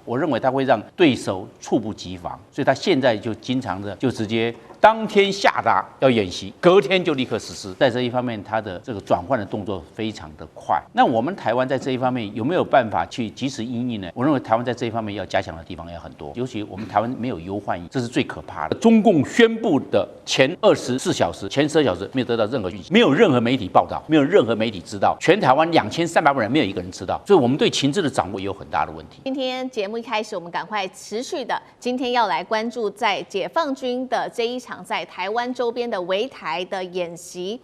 我认为他会让对手猝不及防，所以他现在就经常的就直接当天下达要演习，隔天就立刻实施。在这一方面，他的这个转换的动作非常的快。那我们台湾在这一方面有没有办法去及时因应呢？我认为台湾在这一方面要加强的地方要很多，尤其我们台湾没有忧患意，这是最可怕的。中共宣布的前24小时、前12小时没有得到任何讯息，没有任何媒体报道，没有任何媒体知道，全台湾2300万人没有一个人知道，所以我们对情治的掌握也有很大的问题。今天节目一开始，我们赶快持续的，今天要来关注在解放军的这一场在台湾周边的围台的演习。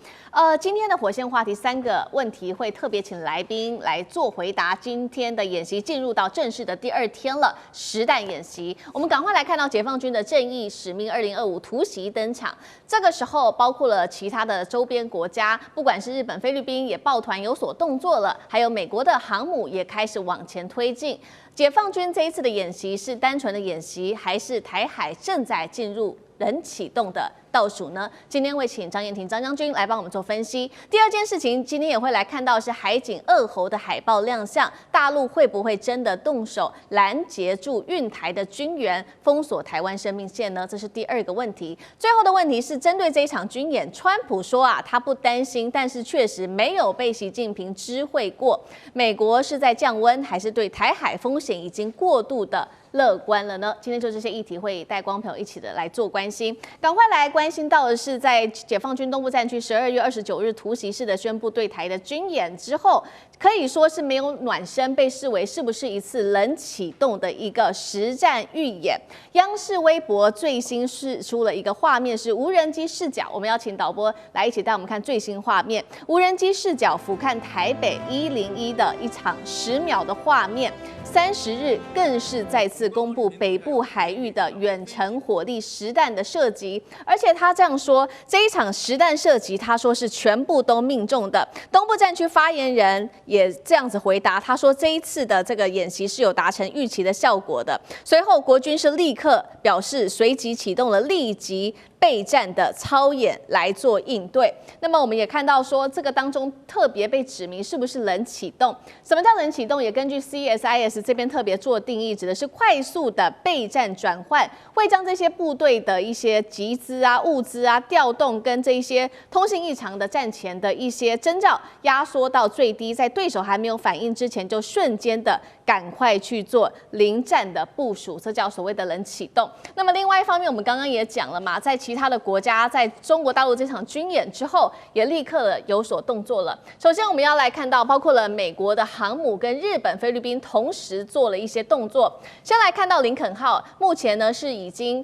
今天的火线话题3个问题会特别请来宾来做回答。今天的演习进入到正式的第2天了，实弹演习，我们赶快来看到解放军的正义使命2025突袭登场。这个时候，包括了其他的周边国家，不管是日本、菲律宾也抱团有所动作了，还有美国的航母也开始往前推进。解放军这一次的演习是单纯的演习，还是台海正在进入冷启动的倒数呢？今天会请张燕婷张将军来帮我们做分析。第2件事情，今天也会来看到是海警2侯的海报亮相，大陆会不会真的动手拦截住运台的军援，封锁台湾生命线呢？这是第2个问题。最后的问题是针对这一场军演，川普说他不担心，但是确实没有被习近平知会过，美国是在降温，还是对台海风险已经过度的乐观了呢？今天就这些议题会带光朋友一起的来做关心，赶快来关心到的是，在解放军东部战区12月29日突袭式的宣布对台的军演之后，可以说是没有暖身，被视为是不是一次冷启动的一个实战预演。央视微博最新释出了一个画面，是无人机视角，我们要请导播来一起带我们看最新画面。无人机视角俯瞰台北101的一场10秒的画面。30日更是再次公布北部海域的远程火力实弹的射击，而且他这样说，这一场实弹射击，他说是全部都命中的。东部战区发言人也这样子回答，他说这一次的这个演习是有达成预期的效果的。随后国军是立刻表示，随即启动了立即备战的操演来做应对。那么我们也看到说，这个当中特别被指明是不是冷启动？什么叫冷启动？也根据 CSIS 这边特别做定义，指的是快速的备战转换，会将这些部队的一些集资物资调动跟这一些通信异常的战前的一些征兆压缩到最低，在对手还没有反应之前，就瞬间的赶快去做临战的部署，这叫所谓的冷启动。那么另外一方面，我们刚刚也讲了嘛，在其他的国家，在中国大陆这场军演之后，也立刻的有所动作了。首先，我们要来看到，包括了美国的航母跟日本、菲律宾同时做了一些动作。先来看到林肯号，目前呢是已经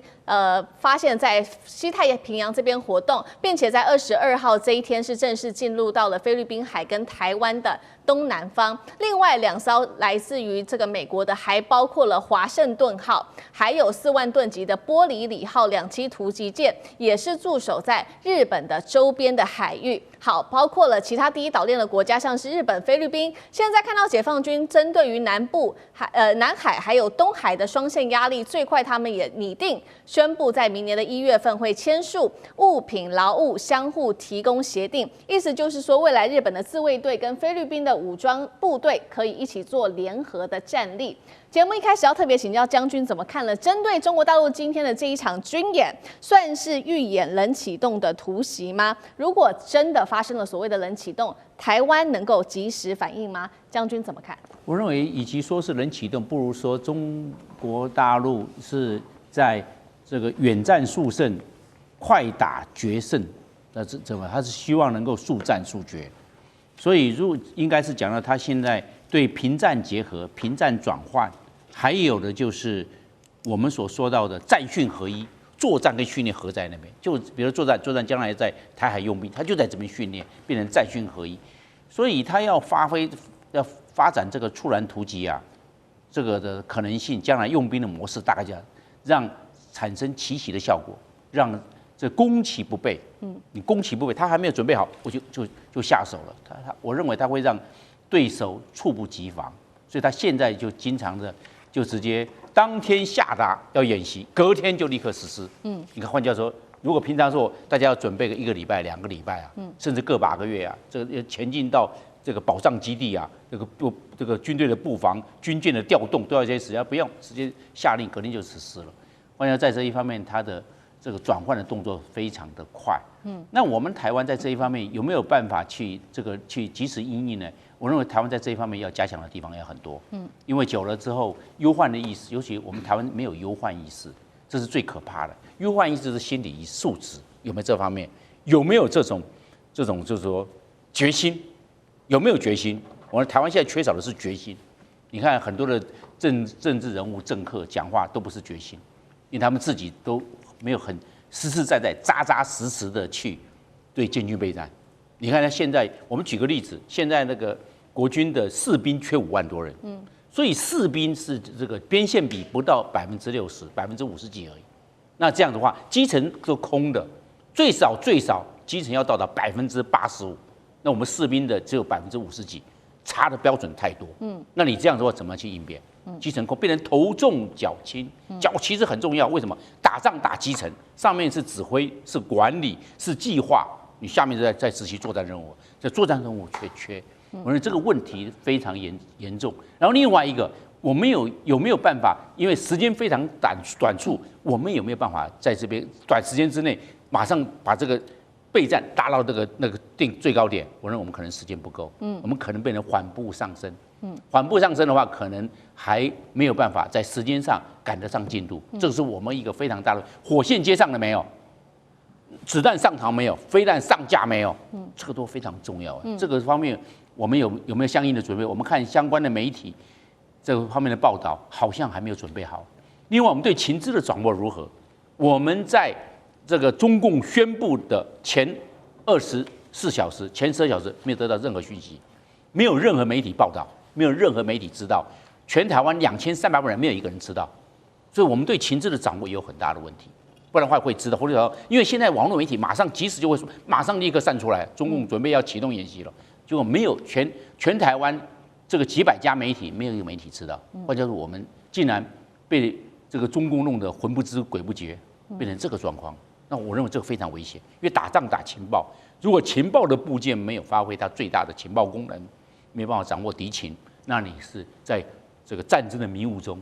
发现在西太平洋这边活动，并且在22号这一天是正式进入到了菲律宾海跟台湾的东南方。另外2艘来自于这个美国的，还包括了华盛顿号，还有4万吨级的波里里号2栖突击舰，也是驻守在日本的周边的海域。好，包括了其他第一岛链的国家，像是日本、菲律宾。现在看到解放军针对于南海还有东海的双线压力，最快他们也拟定宣布，在明年的1月份会签署物品劳务相互提供协定，意思就是说，未来日本的自卫队跟菲律宾的武装部队可以一起做联合的战力。节目一开始要特别请教将军怎么看了？针对中国大陆今天的这一场军演，算是预演冷启动的突袭吗？如果真的发生了所谓的冷启动，台湾能够及时反应吗？将军怎么看？我认为，与其说是冷启动，不如说中国大陆是在这个远战速胜、快打决胜。他是希望能够速战速决。所以，应该是讲到他现在对平战结合、平战转换。还有的就是我们所说到的战训合一，作战跟训练合在那边。就比如作战将来在台海用兵，他就在这边训练，变成战训合一。所以他要发展这个触燃突击这个的可能性，将来用兵的模式大概这样，让产生奇袭的效果，让这攻其不备。你攻其不备，他还没有准备好，我就下手了。我认为他会让对手猝不及防，所以他现在就经常的。就直接当天下达要演习，隔天就立刻实施。你看，换句话说，如果平常说大家要准备个1个礼拜、2个礼拜甚至个把个月这个前进到这个保障基地啊，这个军队的布防、军舰的调动都要这些时间，不用直接下令，隔天就实施了。换言之，在这一方面，它的这个转换的动作非常的快。那我们台湾在这一方面有没有办法去及时因应呢？我认为台湾在这一方面要加强的地方要很多。因为久了之后，忧患的意识，尤其我们台湾没有忧患意识，这是最可怕的。忧患意识是心理素质，有没有这方面？有没有这种就是说决心？有没有决心？我们台湾现在缺少的是决心。你看很多的政治人物、政客讲话都不是决心，因为他们自己都没有很实实在在、扎扎实实的去对建军备战。你看，现在我们举个例子，现在那个国军的士兵缺5万多人，所以士兵是这个边线比不到60%，50%几而已。那这样的话，基层都空的，最少基层要到达85%，那我们士兵的只有50%几，差的标准太多。那你这样的话怎么去应变？基层空变成头重脚轻，脚其实很重要。为什么？打仗打基层，上面是指挥、是管理、是计划。你下面在执行作战任务，这作战任务却缺，我认为这个问题非常严重。然后另外一个，我们有没有办法？因为时间非常短促，我们有没有办法在这边短时间之内马上把这个备战达到那个最高点？我认为我们可能时间不够，我们可能变成缓步上升。缓步上升的话，可能还没有办法在时间上赶得上进度，这是我们一个非常大的火线接上了没有？子弹上膛没有？飞弹上架没有？这个都非常重要。这个方面我们有没有相应的准备？我们看相关的媒体这个方面的报道，好像还没有准备好。另外，我们对情资的掌握如何？我们在这个中共宣布的前24小时、前12小时没有得到任何讯息，没有任何媒体报道，没有任何媒体知道，全台湾2300万人没有一个人知道，所以我们对情资的掌握也有很大的问题。不然的话会知道，或者因为现在网络媒体马上即时就会说，马上立刻散出来，中共准备要启动演习了，结果没有全台湾这个几百家媒体没有一个媒体知道，或者说我们竟然被这个中共弄得魂不知鬼不觉，变成这个状况。那我认为这个非常危险，因为打仗打情报，如果情报的部件没有发挥它最大的情报功能，没办法掌握敌情，那你是在这个战争的迷雾中。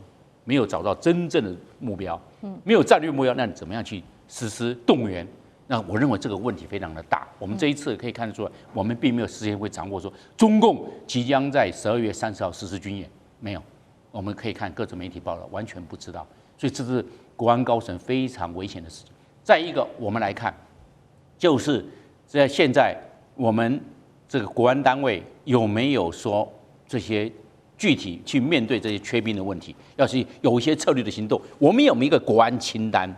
没有找到真正的目标，没有战略目标，那你怎么样去实施动员？那我认为这个问题非常的大。我们这一次可以看得出来，我们并没有事先会掌握说中共即将在12月30号实施军演，没有。我们可以看各种媒体报道，完全不知道。所以这是国安高层非常危险的事情。再一个，我们来看，就是在现在我们这个国安单位有没有说这些？具体去面对这些缺兵的问题，要是有一些策略的行动，我们有没有一个国安清单？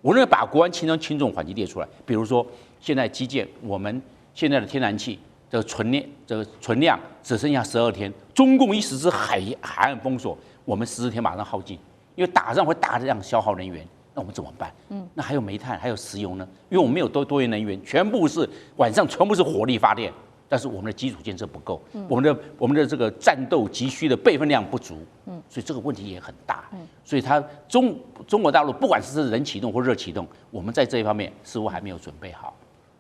我认为把国安清单轻重缓急列出来，比如说现在基建，我们现在的天然气的存量只剩下12天，中共一实施海岸封锁，我们14天马上耗尽，因为打仗会大量消耗能源，那我们怎么办？那还有煤炭，还有石油呢？因为我们没有多元能源，全部是晚上全部是火力发电。但是我们的基础建设不够，我们的这个战斗急需的备份量不足，所以这个问题也很大。所以它中国大陆不管是冷启动或热启动，我们在这一方面似乎还没有准备好。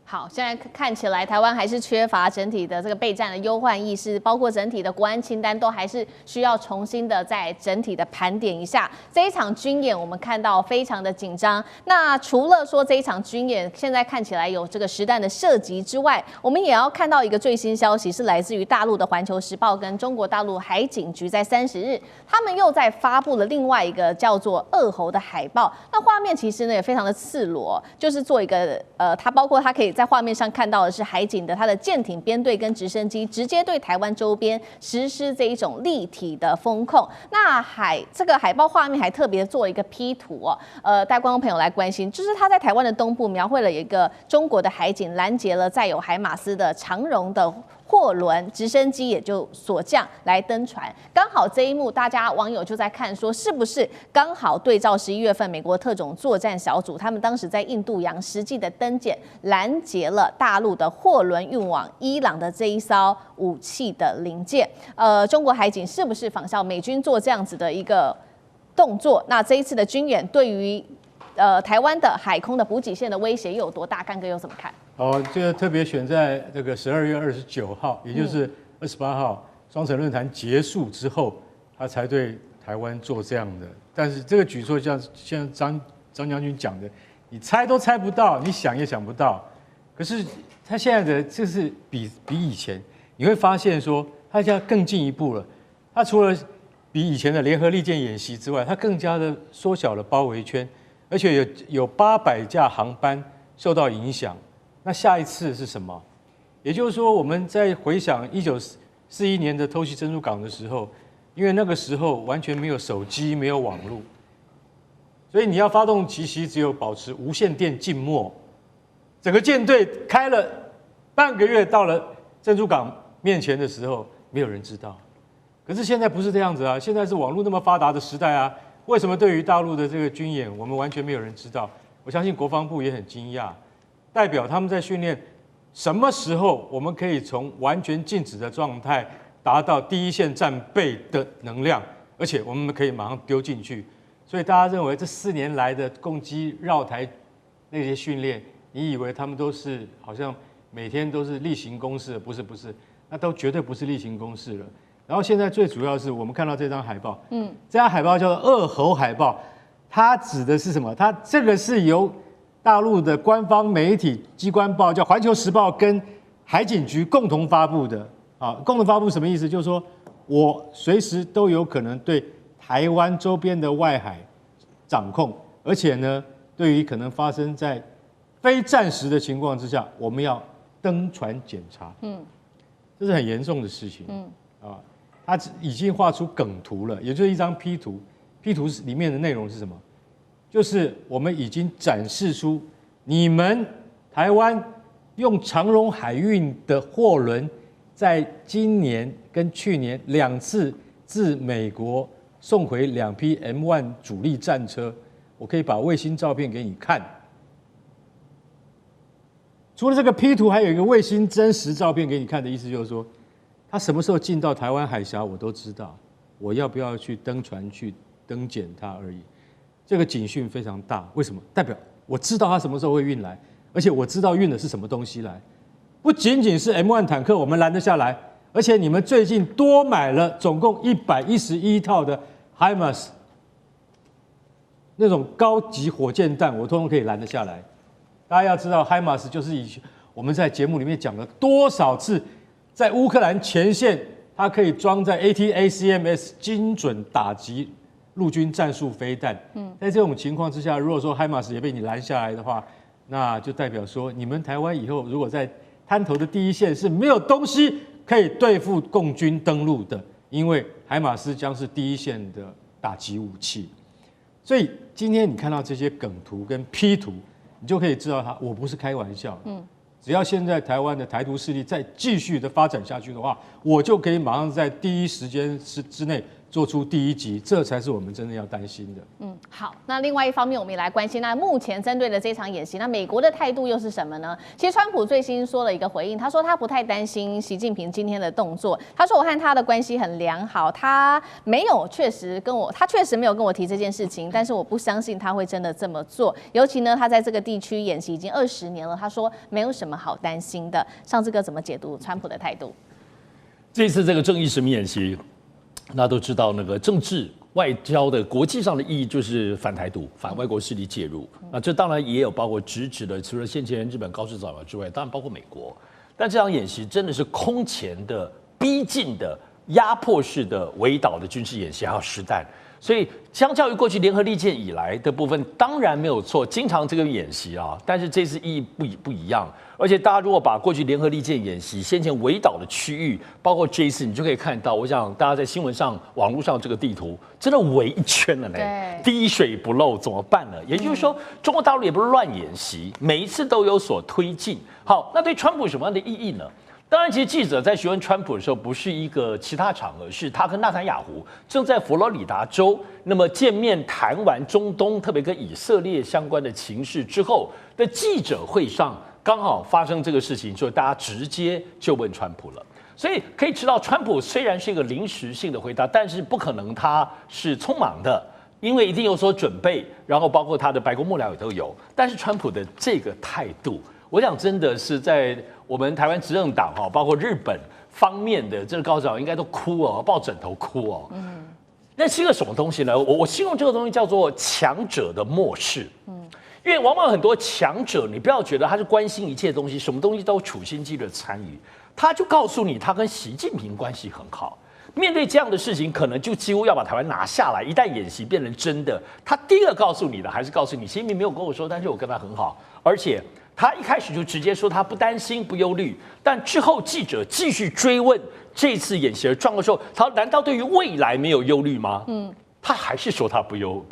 好，现在看起来台湾还是缺乏整体的这个备战的忧患意识，包括整体的国安清单都还是需要重新的再整体的盘点一下。这一场军演我们看到非常的紧张。那除了说这一场军演现在看起来有这个实弹的射击之外，我们也要看到一个最新消息，是来自于大陆的《环球时报》跟中国大陆海警局在30日，他们又在发布了另外一个叫做“恶猴”的海报。那画面其实呢也非常的赤裸，就是做一个它包括它可以在画面上看到的是海警的它的舰艇编队跟直升机直接对台湾周边实施这一种立体的风控。那这个海报画面还特别做了一个 P 图带观众朋友来关心，就是它在台湾的东部描绘了一个中国的海警拦截了载有海马斯的长荣的货轮，直升机也就所降来登船。刚好这一幕，大家网友就在看说，是不是刚好对照11月份美国特种作战小组他们当时在印度洋实际的登检，拦截了大陆的货轮运往伊朗的这一艘武器的零件。中国海警是不是仿效美军做这样子的一个动作？那这一次的军演对于台湾的海空的补给线的威胁又有多大？干哥又怎么看？这个特别选在这个12月29号，也就是28号双城论坛结束之后，他才对台湾做这样的。但是这个举措像张将军讲的，你猜都猜不到，你想也想不到。可是他现在的这是比以前，你会发现说，他现在更进一步了。他除了比以前的联合利剑演习之外，他更加的缩小了包围圈，而且有800架航班受到影响。那下一次是什么？也就是说，我们在回想1941年的偷袭珍珠港的时候，因为那个时候完全没有手机，没有网络，所以你要发动奇袭，只有保持无线电静默。整个舰队开了半个月，到了珍珠港面前的时候，没有人知道。可是现在不是这样子啊，现在是网络那么发达的时代啊，为什么对于大陆的这个军演，我们完全没有人知道？我相信国防部也很惊讶，代表他们在训练什么时候我们可以从完全静止的状态达到第一线战备的能量，而且我们可以马上丢进去。所以大家认为这4年来的共机绕台那些训练，你以为他们都是好像每天都是例行公事？不是，那都绝对不是例行公事了。然后现在最主要是我们看到这张海报，这张海报叫做恶猴海报，它指的是什么？它这个是由大陆的官方媒体机关报叫《环球时报》跟海警局共同发布的啊。共同发布什么意思？就是说我随时都有可能对台湾周边的外海掌控，而且呢，对于可能发生在非战时的情况之下，我们要登船检查。这是很严重的事情。他已经画出梗图了，也就是一张 P 图。P 图里面的内容是什么？就是我们已经展示出你们台湾用长荣海运的货轮，在今年跟去年2次自美国送回2批 M1 主力战车，我可以把卫星照片给你看。除了这个 P 图，还有一个卫星真实照片给你看的意思，就是说，他什么时候进到台湾海峡，我都知道，我要不要去登船去登检它而已。这个警讯非常大，为什么？代表我知道他什么时候会运来，而且我知道运的是什么东西来。不仅仅是 M1 坦克我们拦得下来，而且你们最近多买了总共111套的 HIMARS 那种高级火箭弹，我通通可以拦得下来。大家要知道 HIMARS 就是我们在节目里面讲了多少次，在乌克兰前线，它可以装在 ATACMS 精准打击陆军战术飞弹。在这种情况之下，如果说 HIMARS 也被你拦下来的话，那就代表说你们台湾以后如果在滩头的第一线是没有东西可以对付共军登陆的，因为海马斯将是第一线的打击武器。所以今天你看到这些梗图跟 P 图，你就可以知道我不是开玩笑。只要现在台湾的台独势力再继续的发展下去的话，我就可以马上在第一时间之内做出第一击，这才是我们真的要担心的。好，那另外一方面，我们也来关心，那目前针对的这场演习，那美国的态度又是什么呢？其实川普最新说了一个回应，他说他不太担心习近平今天的动作，他说我和他的关系很良好，他确实没有跟我提这件事情，但是我不相信他会真的这么做。尤其呢，他在这个地区演习已经20年了，他说没有什么好担心的。上志哥怎么解读川普的态度？这次这个正义使命演习，大家都知道，那个政治外交的国际上的意义就是反台独、反外国势力介入。那这当然也有包括直指的，除了先前日本高市早苗之外，当然包括美国。但这场演习真的是空前的、逼近的、压迫式的围岛的军事演习，还有实弹。所以，相较于过去联合利剑以来的部分，当然没有错，经常这个演习啊，但是这次意义不一样。而且，大家如果把过去联合利剑演习先前围岛的区域，包括这一次，你就可以看到，我想大家在新闻上、网络上这个地图，真的围一圈了呢，滴水不漏，怎么办呢？也就是说，中国大陆也不是乱演习，每一次都有所推进。好，那对川普什么样的意义呢？当然，其实记者在询问川普的时候，不是一个其他场合，是他跟纳坦雅胡正在佛罗里达州那么见面谈完中东，特别跟以色列相关的情势之后的记者会上，刚好发生这个事情，所以大家直接就问川普了。所以可以知道，川普虽然是一个临时性的回答，但是不可能他是匆忙的，因为一定有所准备，然后包括他的白宫幕僚也都有。但是川普的这个态度，我想真的是在我们台湾执政党包括日本方面的这个高层应该都哭哦，抱枕头哭哦。那是一个什么东西呢？我形容这个东西叫做强者的漠视。因为往往很多强者，你不要觉得他是关心一切东西，什么东西都处心积虑的参与，他就告诉你他跟习近平关系很好。面对这样的事情，可能就几乎要把台湾拿下来。一旦演习变成真的，他第一个告诉你的还是告诉你，习近平没有跟我说，但是我跟他很好，而且他一开始就直接说他不担心、不忧虑。但之后记者继续追问这次演习的状况的时候，他难道对于未来没有忧虑吗？他还是说他不忧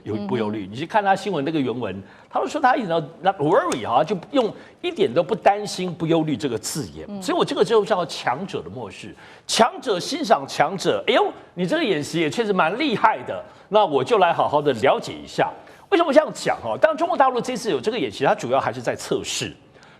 虑。你去看他新闻那个原文，他就说他一直 not worry 啊，就用一点都不担心、不忧虑这个字眼。所以我这个就叫强者的漠视。强者欣赏强者，哎呦，你这个演习也确实蛮厉害的，那我就来好好的了解一下。为什么这样讲哈？当然，中国大陆这次有这个演习，它主要还是在测试。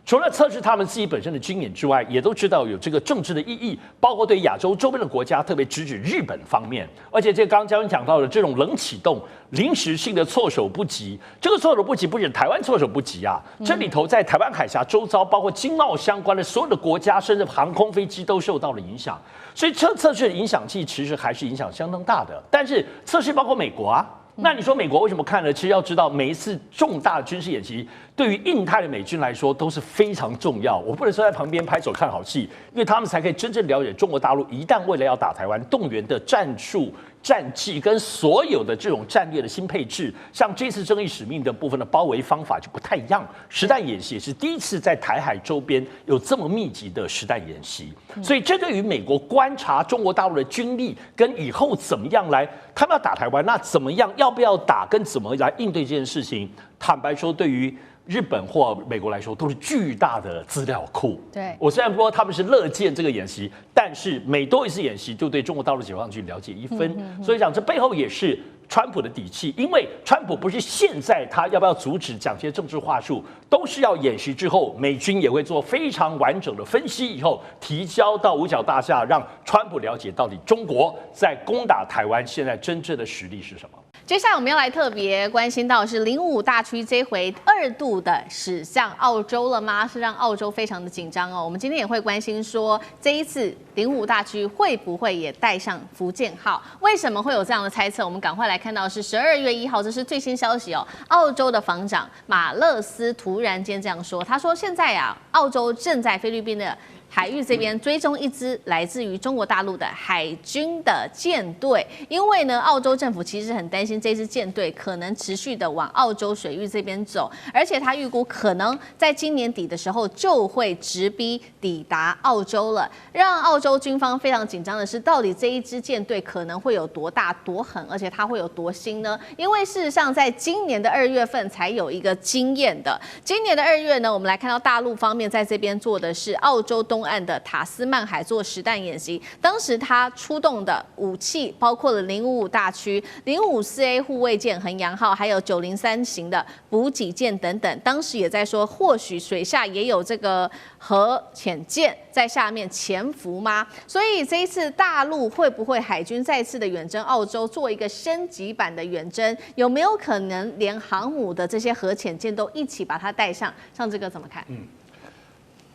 除了测试他们自己本身的军演之外，也都知道有这个政治的意义，包括对亚洲周边的国家，特别直指日本方面。而且这刚刚嘉文讲到的这种冷启动、临时性的措手不及，这个措手不及不止台湾措手不及啊，这里头在台湾海峡周遭，包括经贸相关的所有的国家，甚至航空飞机都受到了影响。所以这测试的影响力其实还是影响相当大的。但是测试包括美国啊。那你说美国为什么看呢？其实要知道，每一次重大的军事演习，对于印太的美军来说都是非常重要。我不能说在旁边拍手看好戏，因为他们才可以真正了解中国大陆一旦为了要打台湾，动员的战术、战绩跟所有的这种战略的新配置，像这次正义使命的部分的包围方法就不太一样。实弹演习也是第一次在台海周边有这么密集的实弹演习，所以这对于美国观察中国大陆的军力跟以后怎么样来，他们要打台湾，那怎么样，要不要打，跟怎么来应对这件事情，坦白说，对于日本或美国来说都是巨大的资料库。对，我虽然说他们是乐见这个演习，但是每多一次演习，就对中国大陆解放军了解一分。所以讲这背后也是川普的底气，因为川普不是现在他要不要阻止讲些政治话术，都是要演习之后，美军也会做非常完整的分析，以后提交到五角大厦，让川普了解到底中国在攻打台湾现在真正的实力是什么。接下来我们要来特别关心到是055大区这回2度的驶向澳洲了吗？是让澳洲非常的紧张哦。我们今天也会关心说，这一次055大区会不会也带上福建号？为什么会有这样的猜测？我们赶快来看到是12月1号，这是最新消息哦。澳洲的防长马勒斯突然间这样说，他说现在啊，澳洲正在菲律宾的海域这边追踪一支来自于中国大陆的海军的舰队，因为呢，澳洲政府其实很担心这支舰队可能持续的往澳洲水域这边走，而且他预估可能在今年底的时候就会直逼抵达澳洲了。让澳洲军方非常紧张的是，到底这一支舰队可能会有多大、多狠，而且它会有多新呢？因为事实上，在今年的2月份才有一个经验的。今年的2月呢，我们来看到大陆方面在这边做的是澳洲东岸的塔斯曼海做实弹演习，当时他出动的武器包括了055大区、054A 护卫舰衡阳号，还有903型的补给舰等等。当时也在说，或许水下也有这个核潜舰在下面潜伏吗？所以这一次大陆会不会海军再次的远征澳洲，做一个升级版的远征？有没有可能连航母的这些核潜舰都一起把它带上？像这个怎么看？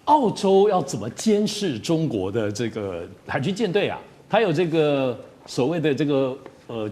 澳洲要怎么监视中国的这个海军舰队啊？它有这个所谓的这个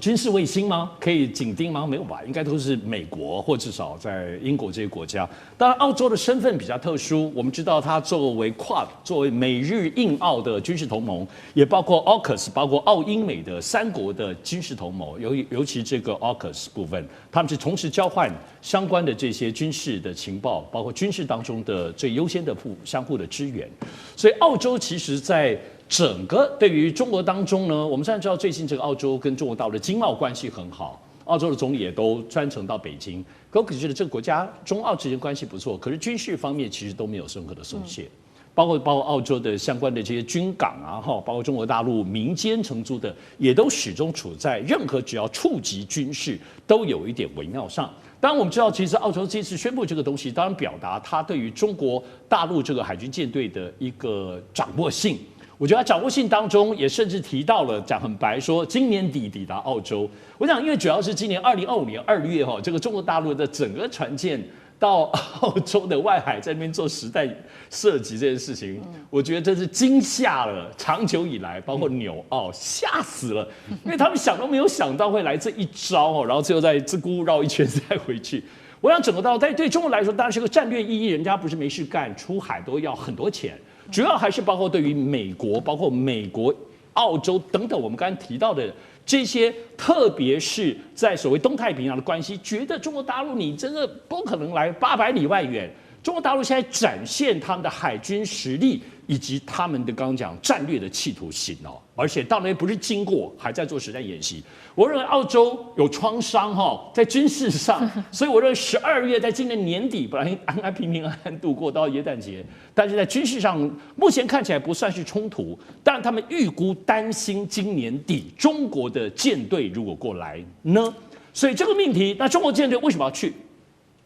军事卫星吗？可以紧盯吗？没有吧，应该都是美国或至少在英国这些国家。当然，澳洲的身份比较特殊，我们知道它作为 Quad 作为美日印澳的军事同盟，也包括 AUKUS 包括澳英美的3国的军事同盟，尤其这个 AUKUS 部分，他们是同时交换相关的这些军事的情报，包括军事当中的最优先的相互的支援。所以，澳洲其实在整个对于中国当中呢，我们现在知道最近这个澳洲跟中国大陆的经贸关系很好，澳洲的总理也都专程到北京。可我觉得这个国家中澳之间关系不错，可是军事方面其实都没有任何的松懈，包括澳洲的相关的这些军港啊，包括中国大陆民间承租的，也都始终处在任何只要触及军事都有一点微妙上。当然，我们知道，其实澳洲这次宣布这个东西，当然表达它对于中国大陆这个海军舰队的一个掌握性。我觉得他掌握性当中也甚至提到了，讲很白说今年底抵达澳洲。我想，因为主要是今年2025年2月这个中国大陆的整个船舰到澳洲的外海在那边做实弹射击这件事情，我觉得真是惊吓了长久以来，包括纽澳吓死了，因为他们想都没有想到会来这一招哦，然后最后再自顾绕一圈再回去。我想整个到对中国来说，当然是个战略意义，人家不是没事干，出海都要很多钱，主要还是包括对于美国，包括美国、澳洲等等，我们刚才提到的。这些，特别是在所谓东太平洋的关系，觉得中国大陆你真的不可能来800里外远。中国大陆现在展现他们的海军实力，以及他们的刚刚讲战略的企图心哦，而且到那不是经过，还在做实战演习。我认为澳洲有创伤哈，在军事上，所以我认为12月在今年年底本来安安平平安安度过到耶诞节，但是在军事上目前看起来不算是冲突，但他们预估担心今年底中国的舰队如果过来呢，所以这个命题，那中国舰队为什么要去？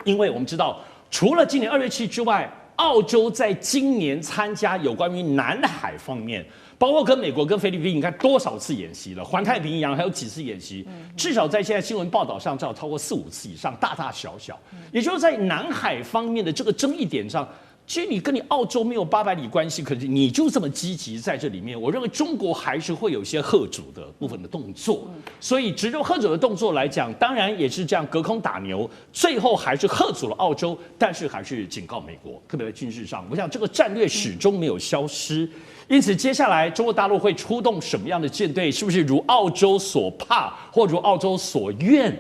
因为我们知道。除了今年2月7之外，澳洲在今年参加有关于南海方面，包括跟美国、跟菲律宾，你看多少次演习了？环太平洋还有几次演习？至少在现在新闻报道上，至少超过4、5次以上，大大小小。也就是在南海方面的这个争议点上。其实你跟你澳洲没有800里关系，可是你就这么积极在这里面，我认为中国还是会有一些嚇阻的部分的动作。所以只就嚇阻的动作来讲，当然也是这样隔空打牛，最后还是嚇阻了澳洲，但是还是警告美国，特别在军事上，我想这个战略始终没有消失。因此，接下来中国大陆会出动什么样的舰队？是不是如澳洲所怕，或如澳洲所愿？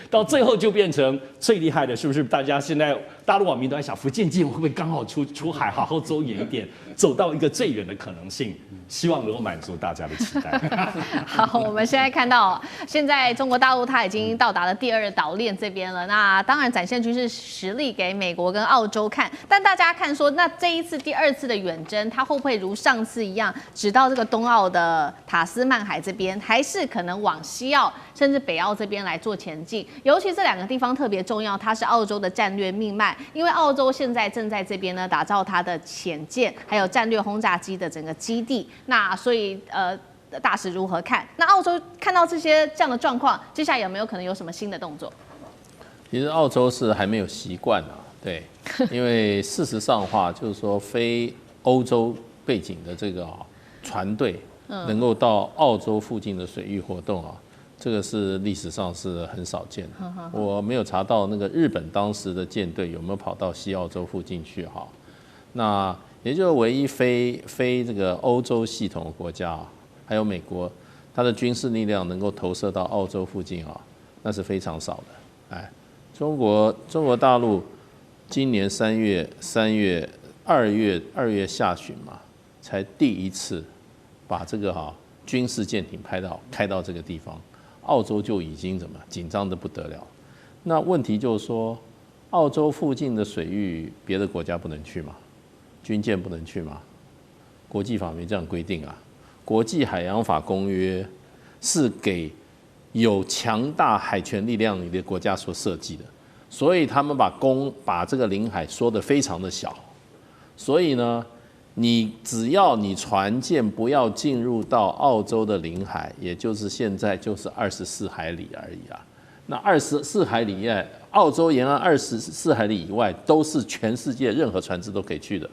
到最后就变成最厉害的，是不是？大家现在大陆网民都在想，福建舰会不会刚好出海，好好走远一点，走到一个最远的可能性？希望能够满足大家的期待。好，我们现在看到，现在中国大陆它已经到达了第2岛链这边了。那当然展现军事实力给美国跟澳洲看，但大家看说，那这一次第2次的远征，它会不会如上次一样，只到这个东澳的塔斯曼海这边，还是可能往西澳甚至北澳这边来做前进？尤其这2个地方特别重要，它是澳洲的战略命脉，因为澳洲现在正在这边呢打造它的潜舰还有战略轰炸机的整个基地。那所以大使如何看？那澳洲看到这样的状况，接下来有没有可能有什么新的动作？其实澳洲是还没有习惯啊，对，因为事实上的话，就是说非欧洲背景的这个船队能够到澳洲附近的水域活动啊，这个是历史上是很少见的。我没有查到那个日本当时的舰队有没有跑到西澳洲附近去哈，那。也就是唯一非这个欧洲系统的国家，还有美国，它的军事力量能够投射到澳洲附近啊，那是非常少的。哎，中国大陆今年2月下旬嘛，才第一次把这个军事舰艇开到这个地方，澳洲就已经紧张得不得了。那问题就是说，澳洲附近的水域，别的国家不能去吗？军舰不能去吗？国际法没这样规定啊。国际海洋法公约是给有强大海权力量的国家所设计的，所以他们把这个领海缩得非常的小。所以呢，你只要你船舰不要进入到澳洲的领海，也就是现在就是24海里而已啊。那24海里以外，澳洲沿岸24海里以外，都是全世界任何船只都可以去的。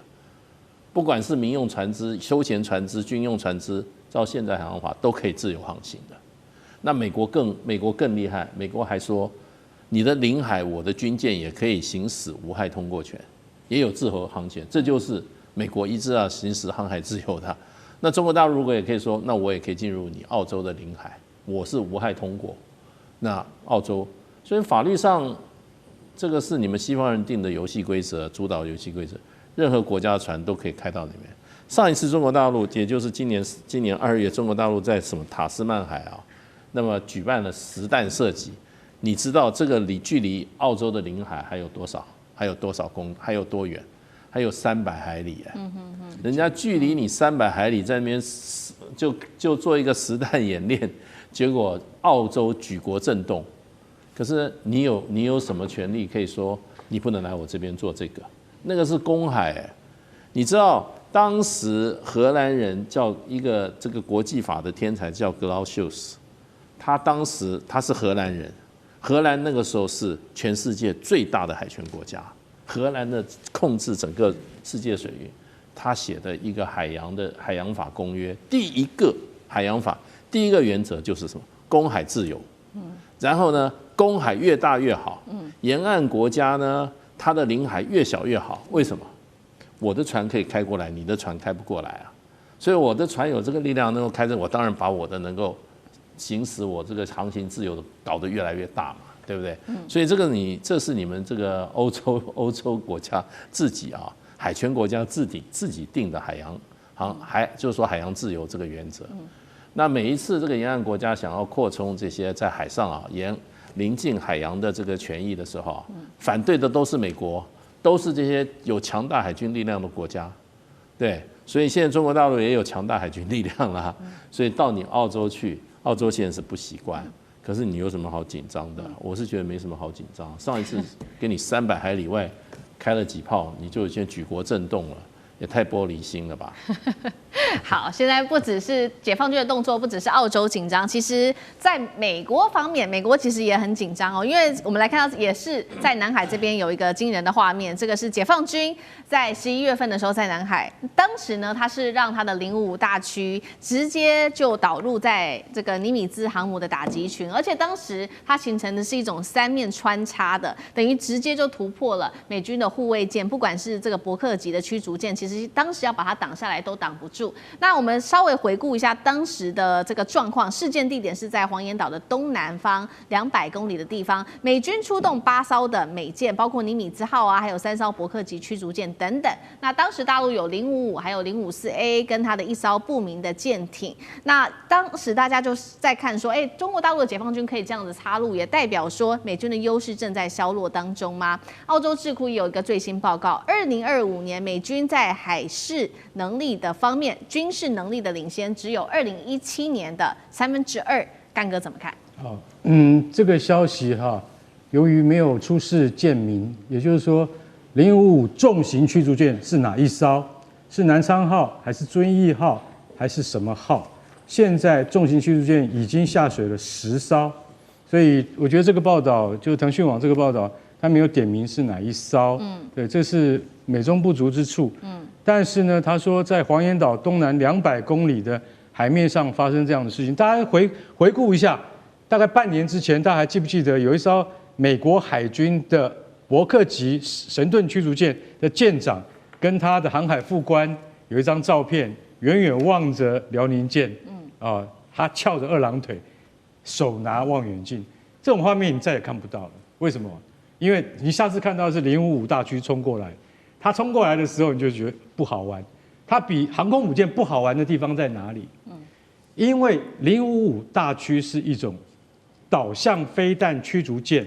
不管是民用船只、休闲船只、军用船只，照现在海洋法都可以自由航行的。那美国更厉害，美国还说，你的领海，我的军舰也可以行使无害通过权，也有自由航权，这就是美国一直要行使航海自由的。那中国大陆如果也可以说，那我也可以进入你澳洲的领海，我是无害通过。那澳洲，所以法律上这个是你们西方人定的游戏规则，主导游戏规则。任何国家的船都可以开到里面。上一次中国大陆，也就是今年2月，中国大陆在什么塔斯曼海啊，那么举办了实弹射击。你知道这个距离澳洲的领海还有多少？还有多远？还有300海里哎。人家距离你300海里，在那边就做一个实弹演练，结果澳洲举国震动。可是你有什么权利可以说你不能来我这边做这个？那个是公海哎，你知道当时荷兰人叫一个这个国际法的天才叫格劳修斯，他是荷兰人，荷兰那个时候是全世界最大的海权国家，荷兰的控制整个世界水域，他写的一个海洋法公约，第一个海洋法第一个原则就是什么？公海自由。然后呢，公海越大越好。沿岸国家呢，它的领海越小越好。为什么？我的船可以开过来，你的船开不过来啊。所以我的船有这个力量能够开着，我当然把我的能够行使我这个航行自由的搞得越来越大嘛，对不对？所以这是你们这个欧洲国家自己啊，海权国家自己定的就是说海洋自由这个原则。那每一次这个沿岸国家想要扩充这些在海上啊临近海洋的这个权益的时候，反对的都是美国，都是这些有强大海军力量的国家，对，所以现在中国大陆也有强大海军力量啦，所以到你澳洲去，澳洲现在是不习惯，可是你有什么好紧张的？我是觉得没什么好紧张。上一次给你300海里外开了几炮，你就已经举国震动了。也太玻璃心了吧！好，现在不只是解放军的动作，不只是澳洲紧张，其实在美国方面，美国其实也很紧张哦，因为我们来看到也是在南海这边有一个惊人的画面，这个是解放军在11月份的时候在南海，当时呢他是让他的055大区直接就导入在这个尼米兹航母的打击群，而且当时它形成的是一种3面穿插的，等于直接就突破了美军的护卫舰，不管是这个伯克级的驱逐舰，其实当时要把它挡下来都挡不住。那我们稍微回顾一下当时的这个状况，事件地点是在黄岩岛的东南方200公里的地方，美军出动8艘的美舰，包括尼米兹号啊，还有3艘伯克级驱逐舰等等。那当时大陆有055，还有054A 跟它的1艘不明的舰艇。那当时大家就在看说，中国大陆的解放军可以这样子插入，也代表说美军的优势正在削弱当中吗？澳洲智库也有一个最新报告，2025年美军在海事能力的方面，军事能力的领先只有2017年的2/3。干哥怎么看？这个消息由于没有出示舰名，也就是说055重型驱逐舰是哪一艘？是南昌号还是遵义号还是什么号？现在重型驱逐舰已经下水了10艘，所以我觉得这个报道，就腾讯网这个报道，它没有点名是哪一艘。对，这是美中不足之处。但是呢，他说在黄岩岛东南200公里的海面上发生这样的事情，大家回顾一下，大概半年之前，大家还记不记得有一艘美国海军的伯克级神盾驱逐舰的舰长跟他的航海副官有一张照片，远远望着辽宁舰，他翘着2郎腿，手拿望远镜，这种画面你再也看不到了。为什么？因为你下次看到的是055大区冲过来。他冲过来的时候，你就觉得不好玩。它比航空母舰不好玩的地方在哪里？因为055大驱是一种导向飞弹驱逐舰，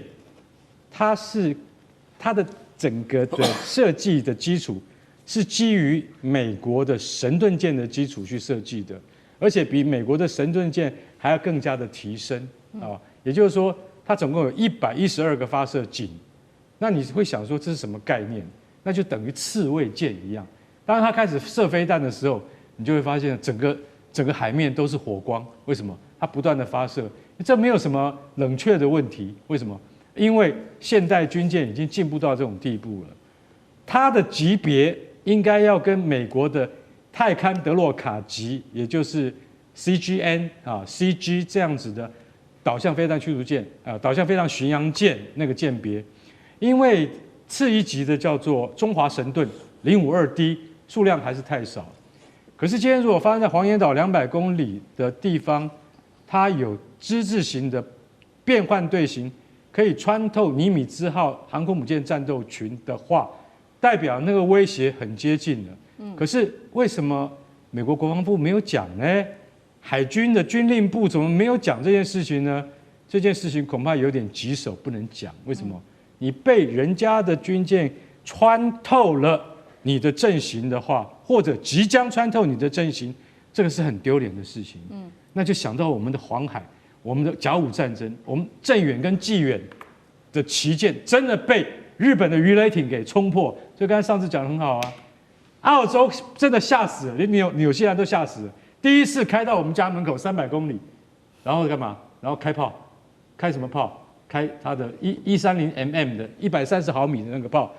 它的整个的设计的基础是基于美国的神盾舰的基础去设计的，而且比美国的神盾舰还要更加的提升也就是说，它总共有112个发射井。那你会想说这是什么概念？那就等于刺猬舰一样。当它开始射飞弹的时候，你就会发现整个海面都是火光。为什么？它不断的发射，这没有什么冷却的问题。为什么？因为现代军舰已经进步到这种地步了，它的级别应该要跟美国的泰堪德洛卡级，也就是 CG 这样子的导向飞弹驱逐舰导向飞弹巡洋舰那个舰别，因为次一级的叫做中华神盾052D， 数量还是太少。可是今天如果发生在黄岩岛200公里的地方，它有之字形的变换队形，可以穿透尼米兹号航空母舰战斗群的话，代表那个威胁很接近了。可是为什么美国国防部没有讲呢？海军的军令部怎么没有讲这件事情呢？这件事情恐怕有点棘手，不能讲。为什么？你被人家的军舰穿透了你的阵型的话，或者即将穿透你的阵型，这个是很丢脸的事情。那就想到我们的黄海，我们的甲午战争，我们镇远跟济远的旗舰真的被日本的鱼雷艇给冲破。所以刚才上次讲得很好啊，澳洲真的吓死了，连纽西兰都吓死了。第一次开到我们家门口300公里，然后干嘛？然后开炮，开什么炮？开它的130mm 的130毫米的那个炮，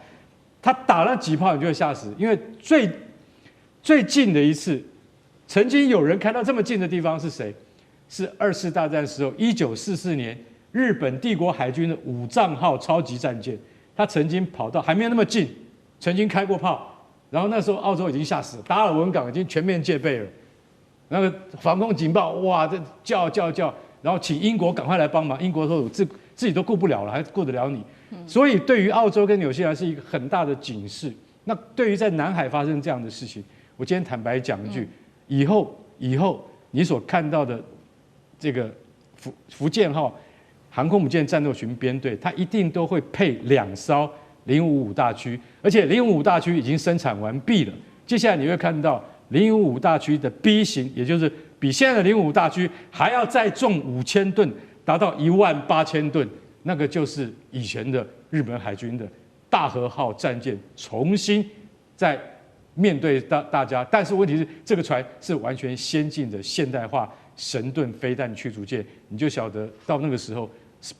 他打了几炮你就会吓死，因为最近的一次，曾经有人开到这么近的地方是谁？是2次大战时候1944年日本帝国海军的武藏号超级战舰，他曾经跑到还没有那么近，曾经开过炮，然后那时候澳洲已经吓死了，达尔文港已经全面戒备了，那个防空警报哇，这叫，然后请英国赶快来帮忙，英国说我自己都顾不了了，还顾得了你？所以对于澳洲跟纽西兰是一个很大的警示。那对于在南海发生这样的事情，我今天坦白讲一句，以后你所看到的这个福建号航空母舰战斗群编队，它一定都会配2艘055大驱，而且055大驱已经生产完毕了。接下来你会看到055大驱的 B 型，也就是比现在的055大驱还要再重5000吨，达到18000吨，那个就是以前的日本海军的大和号战舰重新在面对大家。但是问题是，这个船是完全先进的现代化神盾飞弹驱逐舰，你就晓得到那个时候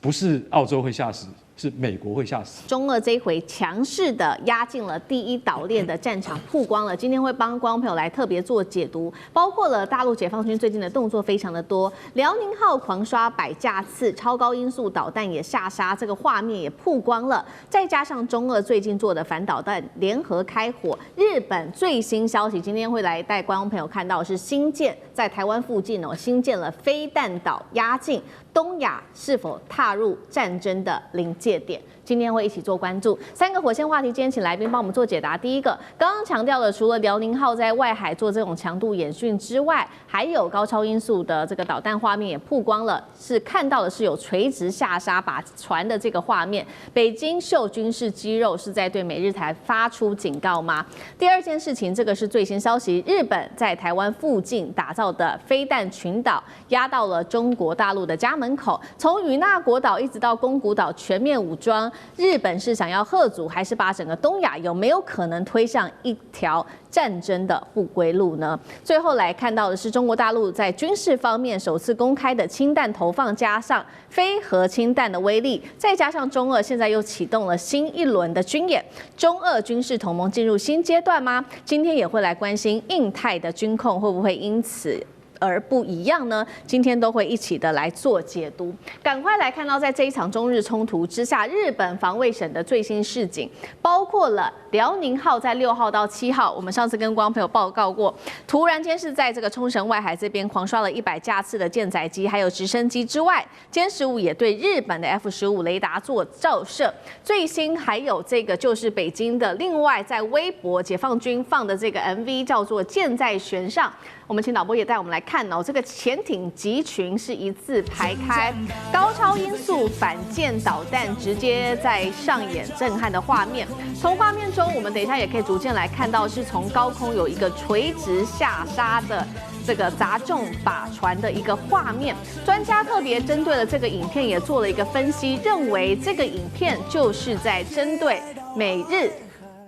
不是澳洲会吓死，是美国会吓死。中俄这一回强势的压进了第一岛链的战场，曝光了。今天会帮观众朋友来特别做解读，包括了大陆解放军最近的动作非常的多，辽宁号狂刷100架次，超高音速导弹也下杀，这个画面也曝光了。再加上中俄最近做的反导弹联合开火，日本最新消息今天会来带观众朋友看到是新建在台湾附近新建了飞弹岛，压境东亚是否踏入战争的临界点？今天会一起做关注。3个火线话题，今天请来宾帮我们做解答。第一个，刚刚强调的，除了辽宁号在外海做这种强度演训之外，还有高超音速的这个导弹画面也曝光了，是看到的是有垂直下杀把船的这个画面。北京秀军事肌肉是在对美日台发出警告吗？第二件事情，这个是最新消息，日本在台湾附近打造的飞弹群岛压到了中国大陆的家门口，从与那国岛一直到宫古岛全面武装。日本是想要嚇阻，还是把整个东亚有没有可能推向一条战争的不归路呢？最后来看到的是中国大陆在军事方面首次公开的氢弹投放，加上非核氢弹的威力，再加上中俄现在又启动了新一轮的军演，中俄军事同盟进入新阶段吗？今天也会来关心印太的军控会不会因此而不一样呢？今天都会一起的来做解读。赶快来看到，在这一场中日冲突之下，日本防卫省的最新示警，包括了辽宁号在6号到7号，我们上次跟观众朋友报告过，突然间是在这个冲绳外海这边狂刷了100架次的舰载机，还有直升机之外，歼15也对日本的 F-15雷达做照射。最新还有这个就是北京的，另外在微博解放军放的这个 MV 叫做《箭在弦上》。我们请导播也带我们来看这个潜艇集群是一字排开，高超音速反舰导弹直接在上演震撼的画面。从画面中，我们等一下也可以逐渐来看到，是从高空有一个垂直下杀的这个砸中靶船的一个画面。专家特别针对了这个影片也做了一个分析，认为这个影片就是在针对美日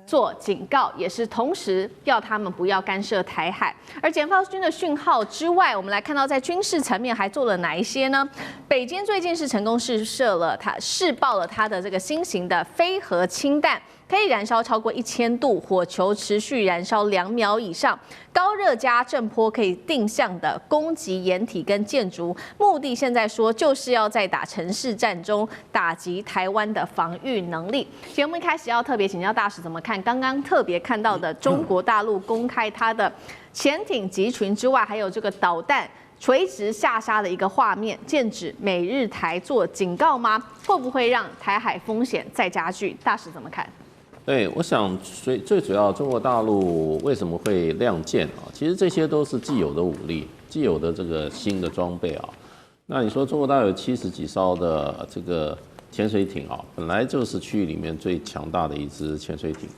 做警告，也是同时要他们不要干涉台海。而解放军的讯号之外，我们来看到在军事层面还做了哪一些呢？北京最近是成功试爆了它的这个新型的非核氢弹，可以燃烧超过1000度，火球持续燃烧2秒以上，高热加震波可以定向的攻击掩体跟建筑，目的现在说就是要在打城市战中打击台湾的防御能力。节目一开始要特别请教大使怎么看刚刚特别看到的中国大陆公开它的潜艇集群之外，还有这个导弹垂直下杀的一个画面，剑指美日台做警告吗？会不会让台海风险再加剧？大使怎么看？对，我想最主要，中国大陆为什么会亮剑啊？其实这些都是既有的武力，既有的这个新的装备啊。那你说中国大陆有70几艘的这个潜水艇啊，本来就是区域里面最强大的一支潜水艇。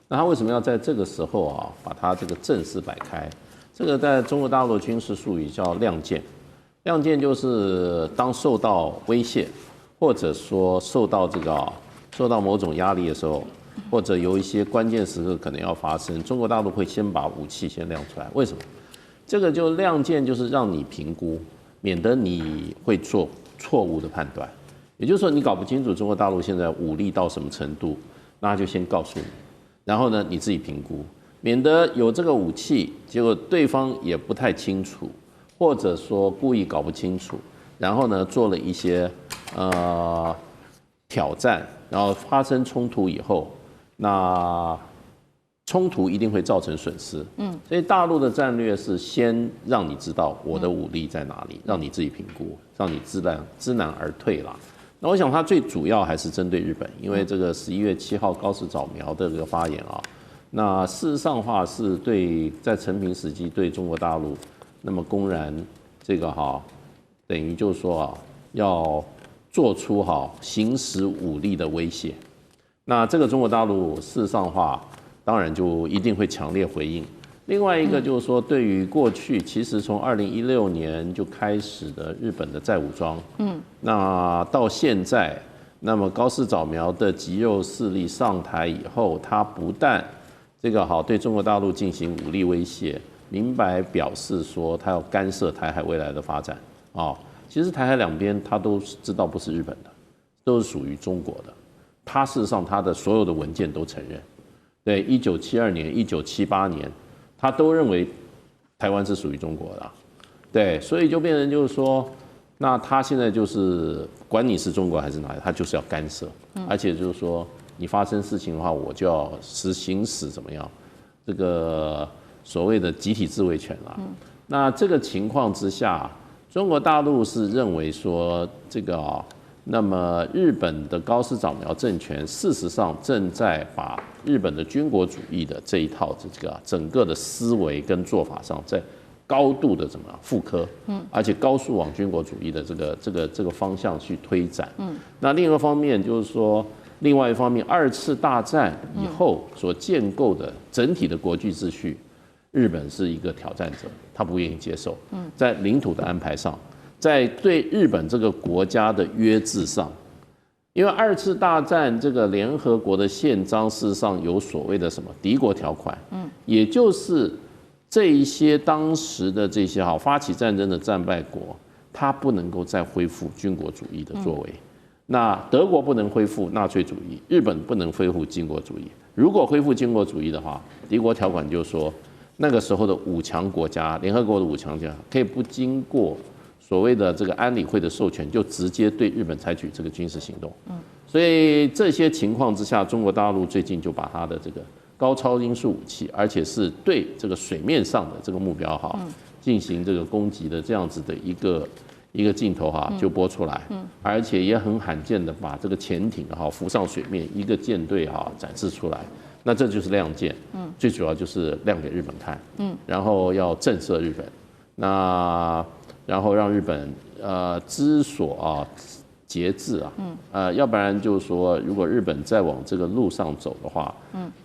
那它为什么要在这个时候啊，把它这个阵势摆开？这个在中国大陆军事术语叫亮剑。亮剑就是当受到威胁，或者说受到某种压力的时候。或者有一些关键时刻可能要发生，中国大陆会先把武器先亮出来。为什么？这个就亮剑，就是让你评估，免得你会做错误的判断。也就是说，你搞不清楚中国大陆现在武力到什么程度，那就先告诉你，然后呢你自己评估，免得有这个武器，结果对方也不太清楚，或者说故意搞不清楚，然后呢做了一些挑战，然后发生冲突以后，那冲突一定会造成损失。所以大陆的战略是先让你知道我的武力在哪里，让你自己评估，让你知难而退啦。那我想它最主要还是针对日本，因为这个11月7号高市早苗的这个发言啊，那事实上的话是对在陈平时期对中国大陆，那么公然这个等于就是说要做出行使武力的威胁。那这个中国大陆事实上的话，当然就一定会强烈回应。另外一个就是说，对于过去其实从2016年就开始的日本的再武装，那到现在，那么高市早苗的极右势力上台以后，他不但这个对中国大陆进行武力威胁，明白表示说他要干涉台海未来的发展啊。其实台海两边他都知道不是日本的，都是属于中国的。他事实上他的所有的文件都承认。对，1972年、1978年，他都认为台湾是属于中国的，对，所以就变成就是说，那他现在就是管你是中国还是哪里，他就是要干涉，而且就是说，你发生事情的话，我就要行使怎么样，这个所谓的集体自卫权啦。那这个情况之下，中国大陆是认为说这个那么日本的高市早苗政权，事实上正在把日本的军国主义的这一套这个整个的思维跟做法上，在高度的怎么复刻，而且高速往军国主义的这个方向去推展。那另一个方面就是说，另外一方面，2次大战以后所建构的整体的国际秩序，日本是一个挑战者，他不愿意接受。在领土的安排上，在对日本这个国家的约制上，因为2次大战这个联合国的宪章事实上有所谓的什么敌国条款，也就是这一些当时的这些发起战争的战败国，他不能够再恢复军国主义的作为。那德国不能恢复纳粹主义，日本不能恢复军国主义。如果恢复军国主义的话，敌国条款就说，那个时候的5强国家，联合国的5强国家，可以不经过所谓的这个安理会的授权，就直接对日本采取这个军事行动。所以这些情况之下，中国大陆最近就把它的这个高超音速武器，而且是对这个水面上的这个目标进行这个攻击的这样子的一个镜头就播出来，而且也很罕见的把这个潜艇浮上水面，一个舰队展示出来。那这就是亮剑，最主要就是亮给日本看，然后要震慑日本，那然后让日本知所节制要不然就是说，如果日本再往这个路上走的话，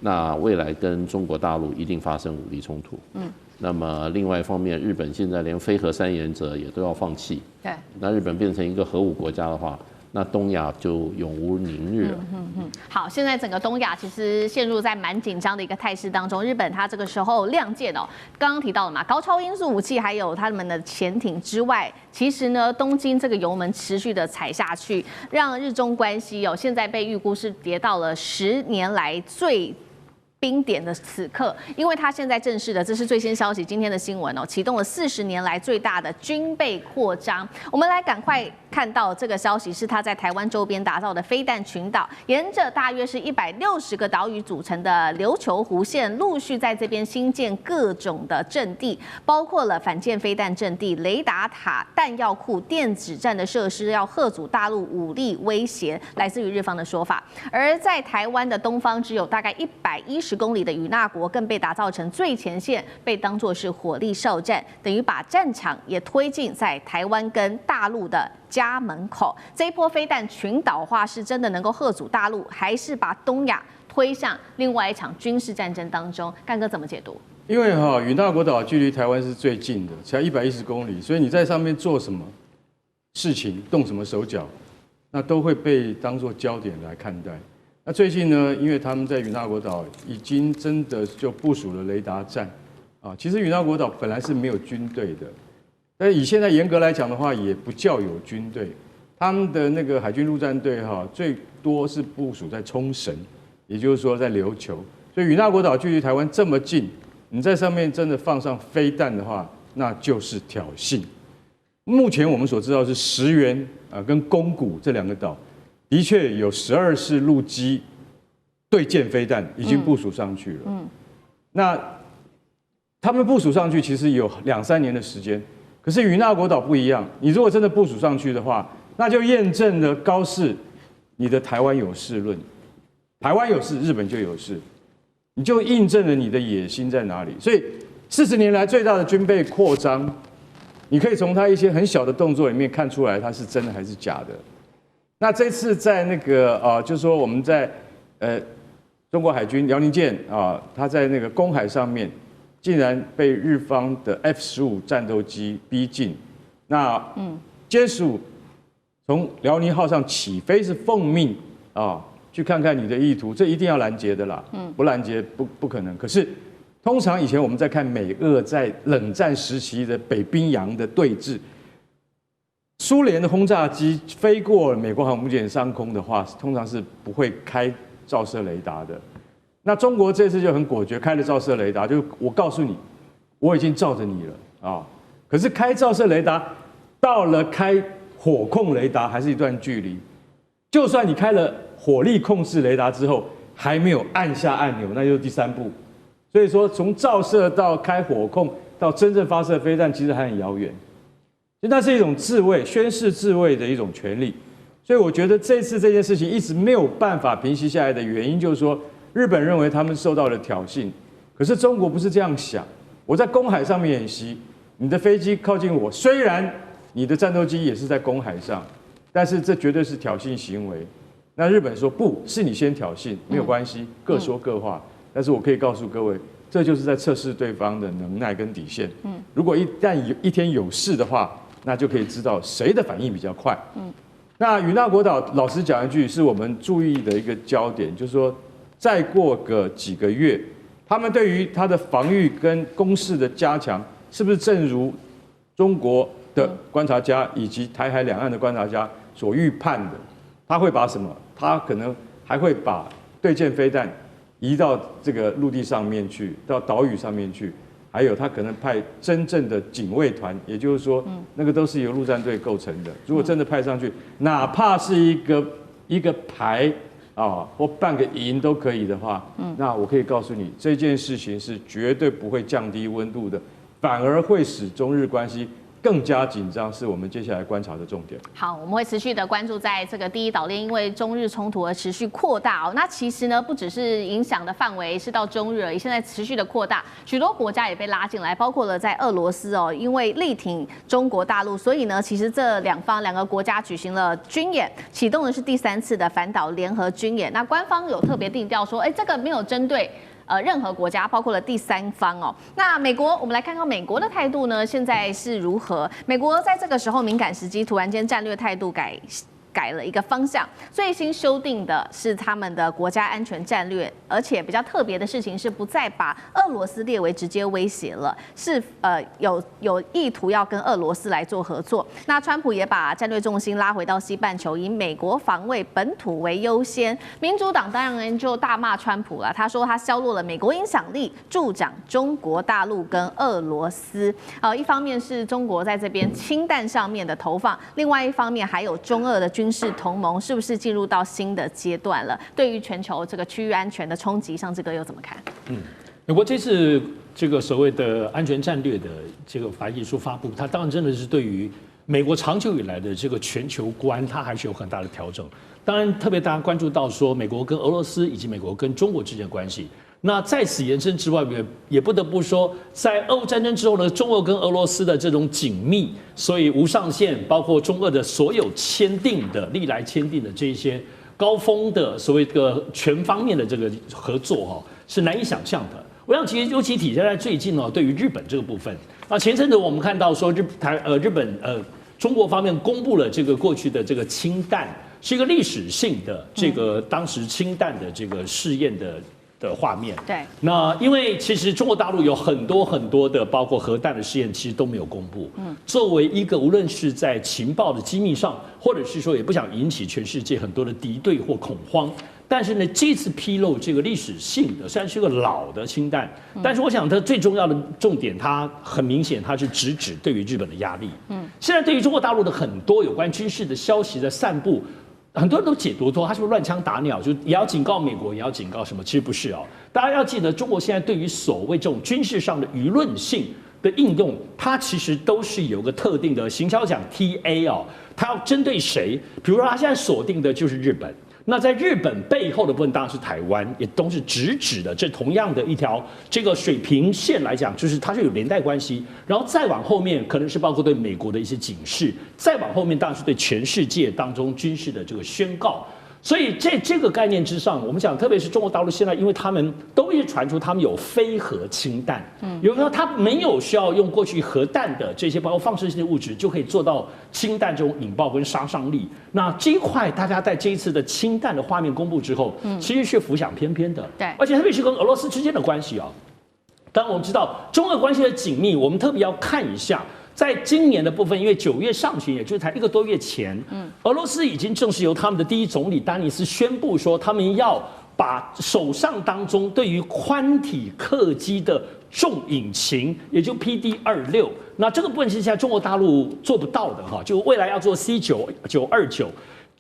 那未来跟中国大陆一定发生武力冲突。那么另外一方面，日本现在连非核3原则也都要放弃，对，那日本变成一个核武国家的话，那东亚就永无宁日了。好，现在整个东亚其实陷入在蛮紧张的一个态势当中。日本它这个时候亮剑刚刚提到了嘛，高超音速武器还有他们的潜艇之外，其实呢，东京这个油门持续的踩下去，让日中关系现在被预估是跌到了10年来最冰点的此刻，因为他现在正式的，这是最新消息，今天的新闻启动了40年来最大的军备扩张。我们来赶快看到这个消息，是他在台湾周边打造的飞弹群岛，沿着大约是160个岛屿组成的琉球湖线，陆续在这边新建各种的阵地，包括了反舰飞弹阵地、雷达塔、弹药库、电子战的设施，要吓阻大陆武力威胁，来自于日方的说法。而在台湾的东方，只有大概110公里的与那国更被打造成最前线，被当作是火力哨站，等于把战场也推进在台湾跟大陆的家门口。这一波飞弹群岛化是真的能够吓阻大陆，还是把东亚推向另外一场军事战争当中？干哥怎么解读？因为与那国岛距离台湾是最近的，才110公里，所以你在上面做什么事情、动什么手脚，那都会被当作焦点来看待。那最近呢，因为他们在与那国岛已经真的就部署了雷达站其实与那国岛本来是没有军队的，但是以现在严格来讲的话，也不叫有军队。他们的那个海军陆战队最多是部署在冲绳，也就是说在琉球。所以与那国岛距离台湾这么近，你在上面真的放上飞弹的话，那就是挑衅。目前我们所知道是石垣跟宫古这2个岛，的确有12式陆基对舰飞弹已经部署上去了。那他们部署上去其实有2-3年的时间，可是与那国岛不一样，你如果真的部署上去的话，那就验证了高市你的台湾有事论，台湾有事，日本就有事，你就印证了你的野心在哪里。所以40年来最大的军备扩张，你可以从他一些很小的动作里面看出来，他是真的还是假的。那这次在那个就是说我们在中国海军辽宁舰它在那个公海上面，竟然被日方的 F-15战斗机逼近。那歼15从辽宁号上起飞是奉命去看看你的意图，这一定要拦截的啦。不拦截不可能。可是通常以前我们在看美俄在冷战时期的北冰洋的对峙，苏联的轰炸机飞过美国航母舰上空的话，通常是不会开照射雷达的。那中国这次就很果决，开了照射雷达，就我告诉你，我已经照着你了可是开照射雷达到了开火控雷达还是一段距离，就算你开了火力控制雷达之后，还没有按下按钮，那就是第3步。所以说，从照射到开火控到真正发射飞弹，其实还很遥远。那是一种自卫、宣示自卫的一种权利。所以我觉得这次这件事情一直没有办法平息下来的原因，就是说日本认为他们受到了挑衅，可是中国不是这样想。我在公海上面演习，你的飞机靠近我，虽然你的战斗机也是在公海上，但是这绝对是挑衅行为。那日本说不是你先挑衅，没有关系，各说各话。但是我可以告诉各位，这就是在测试对方的能耐跟底线。如果一旦一天有事的话，那就可以知道谁的反应比较快。那与那国岛，老实讲一句，是我们注意的一个焦点，就是说，再过个几个月，他们对于他的防御跟攻势的加强，是不是正如中国的观察家以及台海两岸的观察家所预判的？他会把什么？他可能还会把对舰飞弹移到这个陆地上面去，到岛屿上面去，还有他可能派真正的警卫团，也就是说，那个都是由陆战队构成的。如果真的派上去，哪怕是一个排或半个营都可以的话，那我可以告诉你，这件事情是绝对不会降低温度的，反而会使中日关系更加紧张，是我们接下来观察的重点。好，我们会持续的关注在这个第一岛链，因为中日冲突而持续扩大那其实呢，不只是影响的范围是到中日而已，现在持续的扩大，许多国家也被拉进来，包括了在俄罗斯因为力挺中国大陆，所以呢，其实这两个国家举行了军演，启动的是第3次的反岛联合军演。那官方有特别定调说，这个没有针对任何国家，包括了第三方那美国，我们来看看美国的态度呢，现在是如何？美国在这个时候敏感时机，突然间战略态度改了一个方向，最新修订的是他们的国家安全战略，而且比较特别的事情是不再把俄罗斯列为直接威胁了，是有意图要跟俄罗斯来做合作。那川普也把战略重心拉回到西半球，以美国防卫本土为优先。民主党当然就大骂川普了，他说他削弱了美国影响力，助长中国大陆跟俄罗斯。一方面是中国在这边氢弹上面的投放，另外一方面还有中俄的军事同盟是不是进入到新的阶段了？对于全球这个区域安全的冲击，上志哥又怎么看？美国这次这个所谓的安全战略的这个白皮书发布，它当然真的是对于美国长久以来的这个全球观，它还是有很大的调整。当然，特别大家关注到说美国跟俄罗斯以及美国跟中国之间的关系。那在此延伸之外，也不得不说，在俄乌战争之后呢，中俄跟俄罗斯的这种紧密，所以无上限，包括中俄的所有历来签订的这些高峰的所谓的全方面的这个合作是难以想象的。我想其实尤其体现在最近对于日本这个部分，那前阵子我们看到说中国方面公布了这个过去的这个氢弹是一个历史性的这个当时氢弹的这个试验的的画面。对，那因为其实中国大陆有很多的，包括核弹的试验，其实都没有公布。作为一个无论是在情报的机密上，或者是说也不想引起全世界很多的敌对或恐慌。但是呢，这次披露这个历史性的，虽然是个老的氢弹，但是我想它最重要的重点，它很明显，它是直指对于日本的压力。现在对于中国大陆的很多有关军事的消息的散布，很多人都解读说它是不是乱枪打鸟，就也要警告美国，也要警告什么？其实不是哦。大家要记得，中国现在对于所谓这种军事上的舆论性的应用，它其实都是有个特定的行销讲 TA 哦，它要针对谁？比如说，它现在锁定的就是日本。那在日本背后的部分当然是台湾，也都是直指的这同样的一条这个水平线来讲，就是它是有连带关系。然后再往后面，可能是包括对美国的一些警示；再往后面，当然是对全世界当中军事的这个宣告。所以这个概念之上，我们讲，特别是中国大陆现在，因为他们都一直传出他们有非核氢弹，有时候他没有需要用过去核弹的这些包括放射性的物质，就可以做到氢弹这种引爆跟杀伤力。那这一块，大家在这一次的氢弹的画面公布之后，其实是浮想翩翩的。对，而且特别是跟俄罗斯之间的关系啊，当然我们知道中俄关系的紧密，我们特别要看一下。在今年的部分，因为9月上旬，也就是才1个多月前，俄罗斯已经正式由他们的第一总理丹尼斯宣布说，他们要把手上当中对于宽体客机的重引擎，也就 PD-26，那这个部分是现在中国大陆做不到的哈，就未来要做 C929。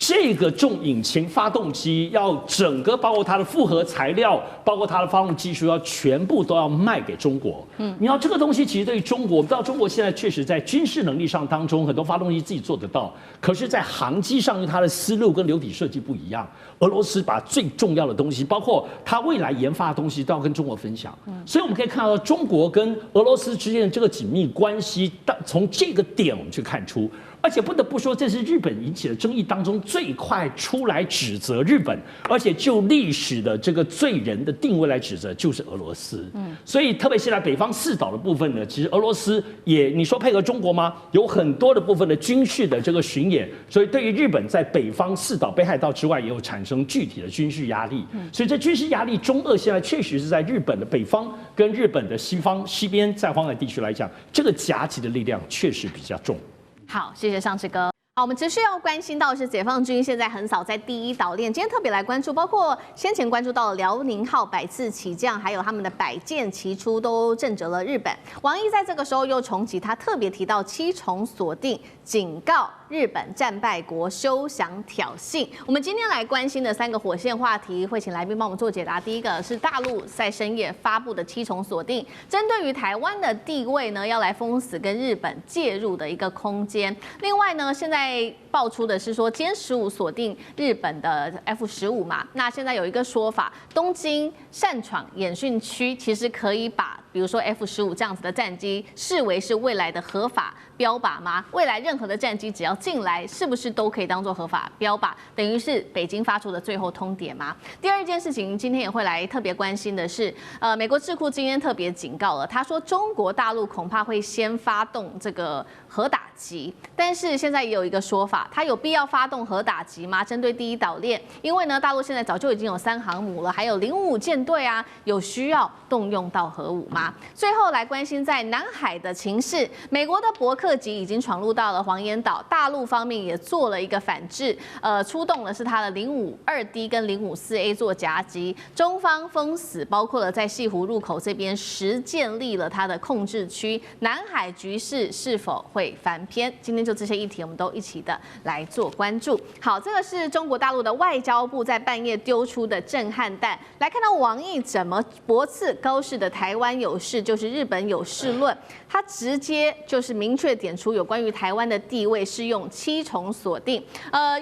这个重引擎发动机要整个包括它的复合材料，包括它的发动技术，要全部都要卖给中国。你要这个东西其实对于中国，我们知道中国现在确实在军事能力上当中，很多发动机自己做得到，可是，在航机上，因为它的思路跟流体设计不一样，俄罗斯把最重要的东西，包括它未来研发的东西，都要跟中国分享。所以我们可以看到中国跟俄罗斯之间的这个紧密关系，从这个点我们去看出。而且不得不说，这是日本引起的争议当中最快出来指责日本，而且就历史的这个罪人的定位来指责，就是俄罗斯。所以特别是在北方四岛的部分呢，其实俄罗斯也你说配合中国吗？有很多的部分的军事的这个巡演，所以对于日本在北方四岛、北海道之外，也有产生具体的军事压力。所以这军事压力，中俄现在确实是在日本的北方跟日本的西边在黄海地区来讲，这个夹击的力量确实比较重。好，谢谢上次哥。好，我们持续要关心到是解放军现在横扫在第一岛链，今天特别来关注，包括先前关注到辽宁号百次起降，还有他们的百舰齐出，都震慑了日本。王毅在这个时候又重启，他特别提到7重锁定，警告日本战败国休想挑衅。我们今天来关心的3个火线话题，会请来宾帮我们做解答。第一个是大陆在深夜发布的7重锁定，针对于台湾的地位呢，要来封死跟日本介入的一个空间。另外呢，现在爆出的是说，歼15锁定日本的 F15嘛，那现在有一个说法，东京擅闯演训区，其实可以把比如说 F15这样子的战机视为是未来的合法标靶吗？未来任何的战机只要进来，是不是都可以当做合法标靶？等于是北京发出的最后通牒吗？第二件事情，今天也会来特别关心的是，美国智库今天特别警告了，他说中国大陆恐怕会先发动这个核打击，但是现在也有一个说法，他有必要发动核打击吗？针对第一岛链，因为呢，大陆现在早就已经有3航母了，还有055舰队啊，有需要动用到核武吗？最后来关心在南海的情势，美国的伯克级已经闯入到了黄岩岛，大陆方面也做了一个反制，出动的是他的052D 跟054A 做夹击，中方封死，包括了在西湖入口这边实建立了它的控制区，南海局势是否会翻篇？今天就这些议题，我们都一起的来做关注。好，这个是中国大陆的外交部在半夜丢出的震撼弹，来看到王毅怎么驳斥高市的台湾有事就是日本有事论，他直接就是明确点出有关于台湾的地位是用7重锁定，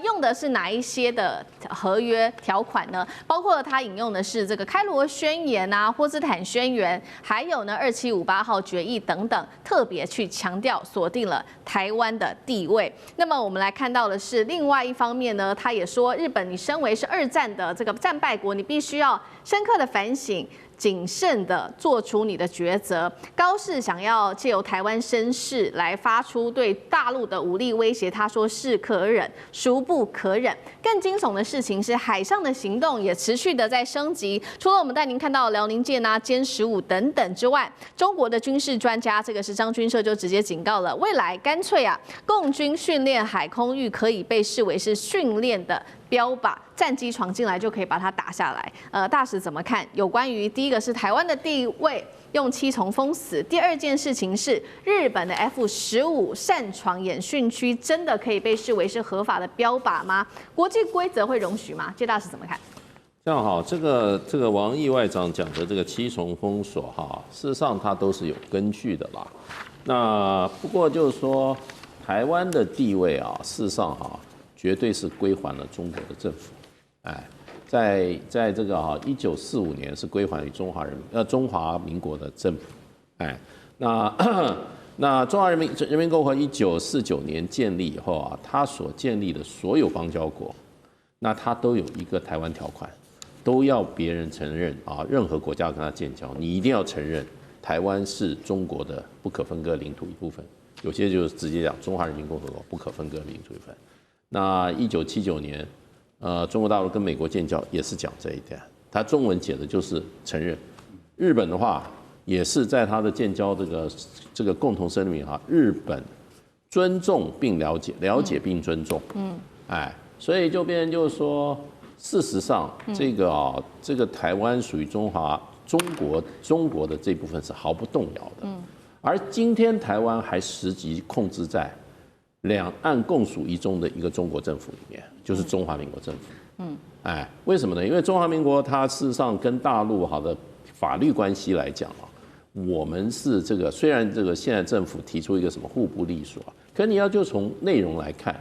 用的是哪一些的合约条款呢？包括他引用的是这个开罗宣言啊、波茨坦宣言，还有呢2758号决议等等，特别去强调锁定了台湾的地位。那么我们来看到的是另外一方面呢，他也说日本你身为是2战的这个战败国，你必须要深刻的反省。谨慎的做出你的抉择。高市想要借由台湾声势来发出对大陆的武力威胁，他说是可忍，孰不可忍。更惊悚的事情是，海上的行动也持续的在升级。除了我们带您看到辽宁舰啊、歼15等等之外，中国的军事专家，这个是张军社就直接警告了，未来干脆啊，共军训练海空域可以被视为是训练的标靶，战机闯进来就可以把它打下来。大使怎么看？有关于第一个是台湾的地位用7重封死，第二件事情是日本的 F-15擅闯演训区，真的可以被视为是合法的标靶吗？国际规则会容许吗？谢大使怎么看？这样哈，这个王毅外长讲的这个7重封锁哈，事实上它都是有根据的啦。那不过就是说，台湾的地位啊，事实上哈，绝对是归还了中国的政府。在这个1945年是归还于中华民国的政府。那中华人民共和国1949年建立以后啊，它所建立的所有邦交国，那它都有一个台湾条款，都要别人承认啊，任何国家跟它建交，你一定要承认台湾是中国的不可分割领土一部分。有些就是直接讲中华人民共和国不可分割领土一部分。那1979年，中国大陆跟美国建交也是讲这一点，它中文写的就是承认。日本的话也是在它的建交这个共同声明啊，日本尊重并了解并尊重。所以就变成就是说，事实上这个台湾属于中国的这部分是毫不动摇的。而今天台湾还实际控制在两岸共属一中的一个中国政府里面，就是中华民国政府。为什么呢？因为中华民国它事实上跟大陆的法律关系来讲啊，我们是这个虽然这个现在政府提出一个什么互不隶属啊，可你要就从内容来看，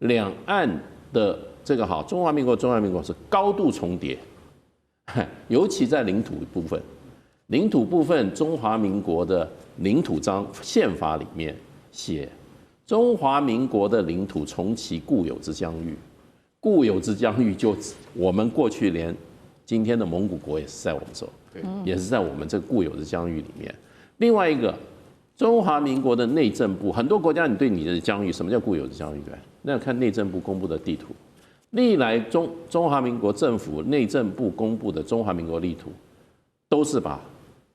两岸的这个中华民国是高度重叠，尤其在领土部分，中华民国的领土宪法里面写，中华民国的领土从其固有之疆域，固有之疆域就我们过去连今天的蒙古国也是在我们手，也是在我们这固有的疆域里面。另外一个，中华民国的内政部，很多国家你对你的疆域，什么叫固有的疆域？那要看内政部公布的地图。历来中华民国政府内政部公布的中华民国地图，都是把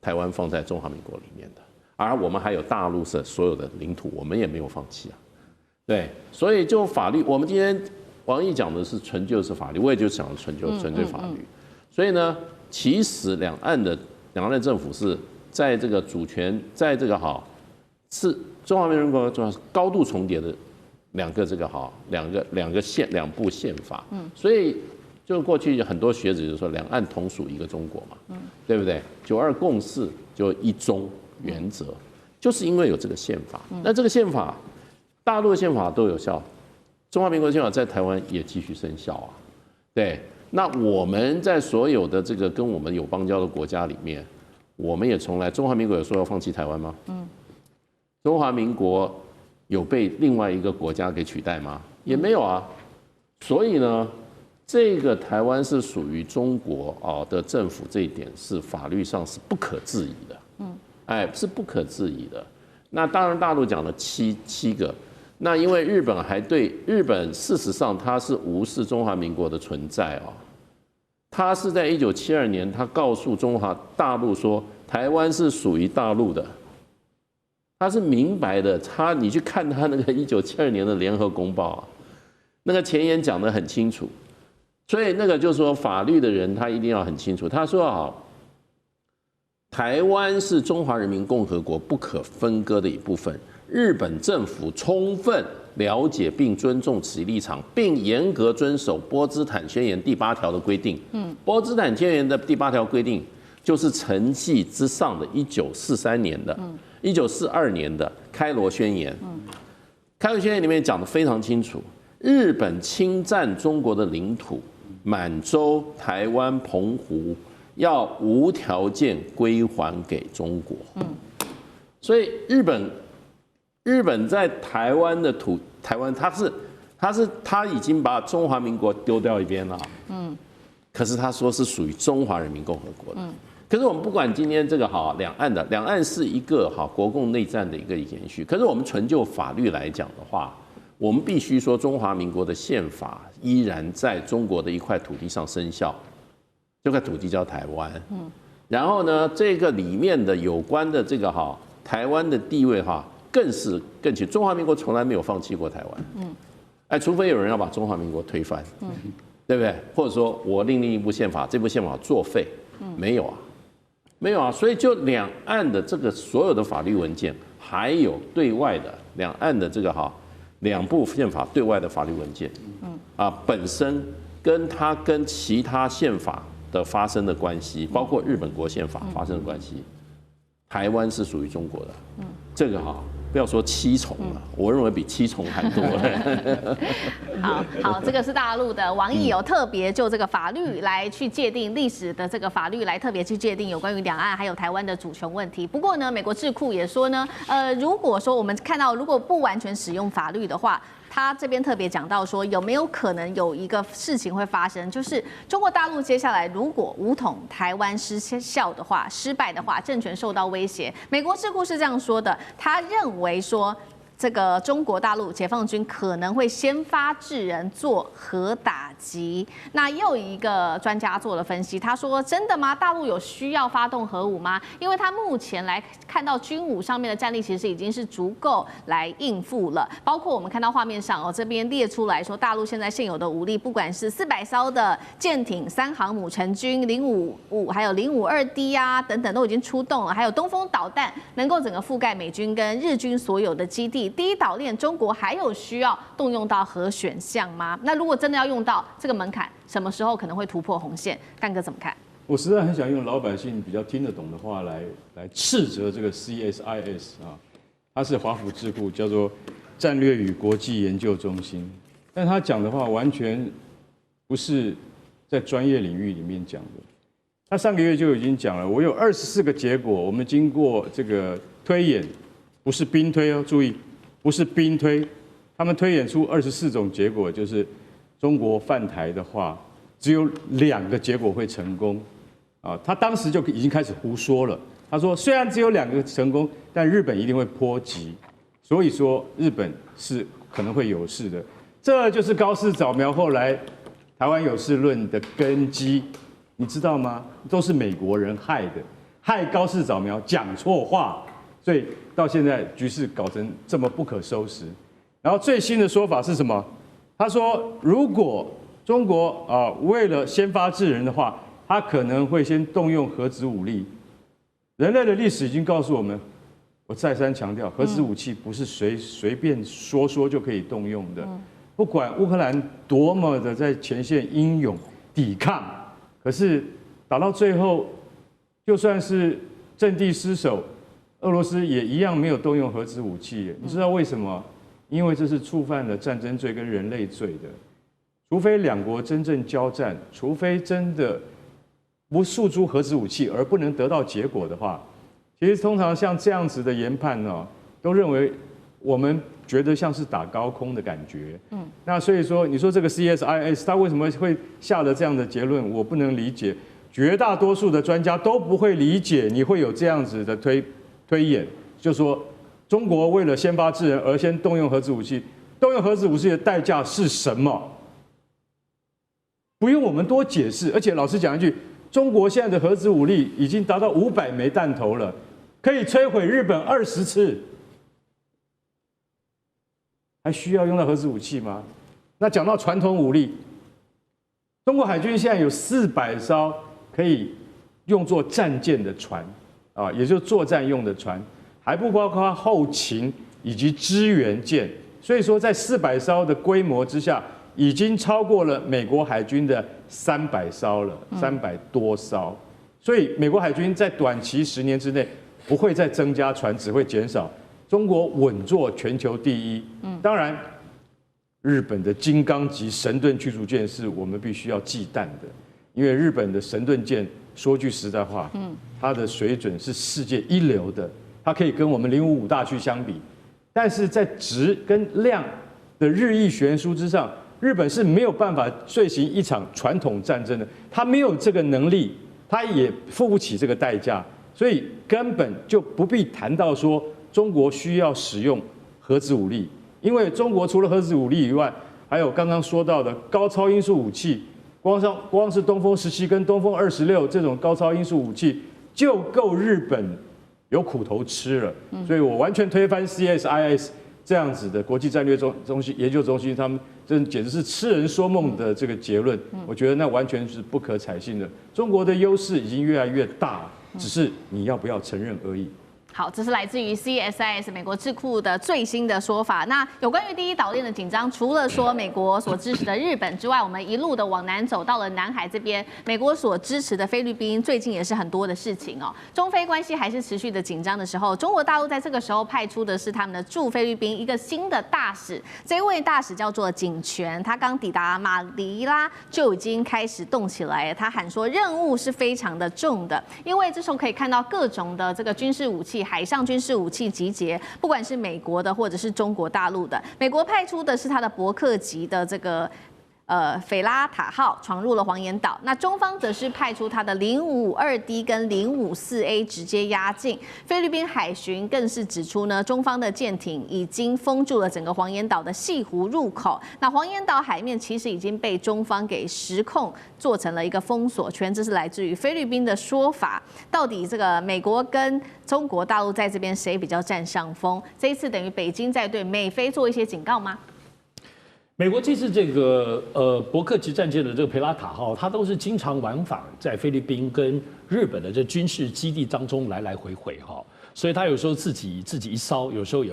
台湾放在中华民国里面的，而我们还有大陆的所有的领土，我们也没有放弃啊。对，所以就法律，我们今天王毅讲的是纯就是法律，我也就讲纯粹法律。所以呢，其实两岸政府是在这个主权，在这个是中华民国高度重叠的两部宪法。所以就过去很多学者就说两岸同属一个中国嘛，对不对？9·2共识就一中原则，就是因为有这个宪法。那这个宪法，大陆的宪法都有效，中华民国宪法在台湾也继续生效啊。对，那我们在所有的这个跟我们有邦交的国家里面，我们也从来中华民国有说要放弃台湾吗？中华民国有被另外一个国家给取代吗？也没有啊。所以呢，这个台湾是属于中国的政府，这一点是法律上是不可置疑的。是不可置疑的。那当然，大陆讲了七个。那因为日本事实上它是无视中华民国的存在啊。他是在1972年，他告诉中华大陆说，台湾是属于大陆的。他是明白的，你去看他那个1972年的联合公报啊，那个前言讲得很清楚。所以那个就是说，法律的人他一定要很清楚。他说台湾是中华人民共和国不可分割的一部分。日本政府充分了解并尊重此立场，并严格遵守波茨坦宣言第8条的规定。波茨坦宣言的第8条规定就是承继之上的1942年的开罗宣言。开罗宣言里面讲得非常清楚，日本侵占中国的领土，满洲、台湾、澎湖要无条件归还给中国。所以日本在台湾的台湾，他已经把中华民国丢掉一边了。可是他说是属于中华人民共和国的。可是我们不管今天这个好两岸是一个好国共内战的一个延续。可是我们纯就法律来讲的话，我们必须说中华民国的宪法依然在中国的一块土地上生效，这块土地叫台湾。然后呢，这个里面的有关的这个台湾的地位更其中华民国从来没有放弃过台湾。除非有人要把中华民国推翻，对不对？或者说我另一部宪法，这部宪法作废，没有啊。所以就两岸的这个所有的法律文件，还有对外的两岸的这个两部宪法对外的法律文件，本身跟其他宪法的发生的关系，包括日本国宪法发生的关系，台湾是属于中国的。这个不要说7重了，我认为比7重还多了。好，这个是大陆的王毅有特别就这个法律来去界定历史的这个法律来特别去界定有关于两岸还有台湾的主权问题。不过呢，美国智库也说呢，如果说我们看到如果不完全使用法律的话，他这边特别讲到说，有没有可能有一个事情会发生，就是中国大陆接下来如果武统台湾失败的话，政权受到威胁。美国智库是这样说的，他认为说，这个中国大陆解放军可能会先发制人做核打击。那又一个专家做了分析，他说：“真的吗？大陆有需要发动核武吗？因为他目前来看到军武上面的战力，其实已经是足够来应付了。包括我们看到画面上这边列出来说，大陆现在现有的武力，不管是400艘的舰艇、3航母成军、055还有052D 啊等等，都已经出动了，还有东风导弹能够整个覆盖美军跟日军所有的基地。第一岛链，中国还有需要动用到核选项吗？那如果真的要用到这个门槛，什么时候可能会突破红线？干哥怎么看？我实在很想用老百姓比较听得懂的话来斥责这个 CSIS 它是华府智库，叫做战略与国际研究中心，但他讲的话完全不是在专业领域里面讲的。他上个月就已经讲了，我有24个结果，我们经过这个推演，不是兵推哦，注意。不是兵推，他们推演出24种结果，就是中国犯台的话，只有2个结果会成功。他当时就已经开始胡说了。他说，虽然只有2个成功，但日本一定会波及，所以说日本是可能会有事的。这就是高市早苗后来台湾有事论的根基，你知道吗？都是美国人害的，害高市早苗讲错话。所以到现在局势搞成这么不可收拾，然后最新的说法是什么？他说，如果中国为了先发制人的话，他可能会先动用核子武力。人类的历史已经告诉我们，我再三强调，核子武器不是随便说就可以动用的。不管乌克兰多么的在前线英勇抵抗，可是打到最后，就算是阵地失守。俄罗斯也一样没有动用核子武器，你知道为什么？因为这是触犯了战争罪跟人类罪的。除非2国真正交战，除非真的不诉诸核子武器而不能得到结果的话，其实通常像这样子的研判都认为我们觉得像是打高空的感觉。那所以说，你说这个 CSIS 它为什么会下了这样的结论？我不能理解，绝大多数的专家都不会理解你会有这样子的推演，就说中国为了先发制人而先动用核子武器，动用核子武器的代价是什么？不用我们多解释。而且老实讲一句，中国现在的核子武力已经达到500枚弹头了，可以摧毁日本20次，还需要用到核子武器吗？那讲到传统武力，中国海军现在有400艘可以用作战舰的船。也就是作战用的船，还不包括后勤以及支援舰。所以说，在400艘的规模之下，已经超过了美国海军的300艘了，300多艘。所以，美国海军在短期10年之内不会再增加船，只会减少。中国稳坐全球第一。当然，日本的金刚级神盾驱逐舰是我们必须要忌惮的，因为日本的神盾舰。说句实在话，它的水准是世界一流的，它可以跟我们055大区相比，但是在质跟量的日益悬殊之上，日本是没有办法遂行一场传统战争的，它没有这个能力，他也付不起这个代价，所以根本就不必谈到说中国需要使用核子武力，因为中国除了核子武力以外，还有刚刚说到的高超音速武器，光是东风17跟东风26这种高超音速武器就够日本有苦头吃了，所以我完全推翻 CSIS 这样子的国际战略研究中心，他们这简直是痴人说梦的这个结论，我觉得那完全是不可采信的。中国的优势已经越来越大，只是你要不要承认而已。好，这是来自于 CSIS 美国智库的最新的说法。那有关于第一岛链的紧张，除了说美国所支持的日本之外，我们一路的往南走到了南海这边，美国所支持的菲律宾最近也是很多的事情哦。中菲关系还是持续的紧张的时候，中国大陆在这个时候派出的是他们的驻菲律宾一个新的大使，这位大使叫做景泉，他刚抵达马尼拉就已经开始动起来了。他喊说任务是非常的重的，因为这时候可以看到各种的这个军事武器。海上军事武器集结，不管是美国的或者是中国大陆的，美国派出的是它的伯克级的这个斐拉塔号闯入了黄岩岛，那中方则是派出它的052D 跟054A 直接压境。菲律宾海巡更是指出呢，中方的舰艇已经封住了整个黄岩岛的西湖入口。那黄岩岛海面其实已经被中方给实控，做成了一个封锁圈。这是来自于菲律宾的说法。到底这个美国跟中国大陆在这边谁比较占上风？这一次等于北京在对美菲做一些警告吗？美国这次这个伯克级战舰的这个培拉塔号，它都是经常往返在菲律宾跟日本的这军事基地当中来来回回哈，所以它有时候自己一艘，有时候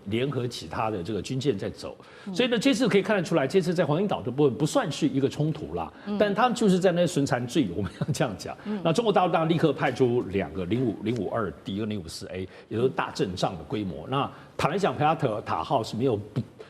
联合其他的这个军舰在走，所以呢这次可以看得出来，这次在黄岩岛的部分不算是一个冲突啦，但他们就是在那损残坠，我们要这样讲。那中国大陆当然立刻派出2个052D 跟054A， 也都是大阵仗的规模。那坦白讲，培拉塔号是没有。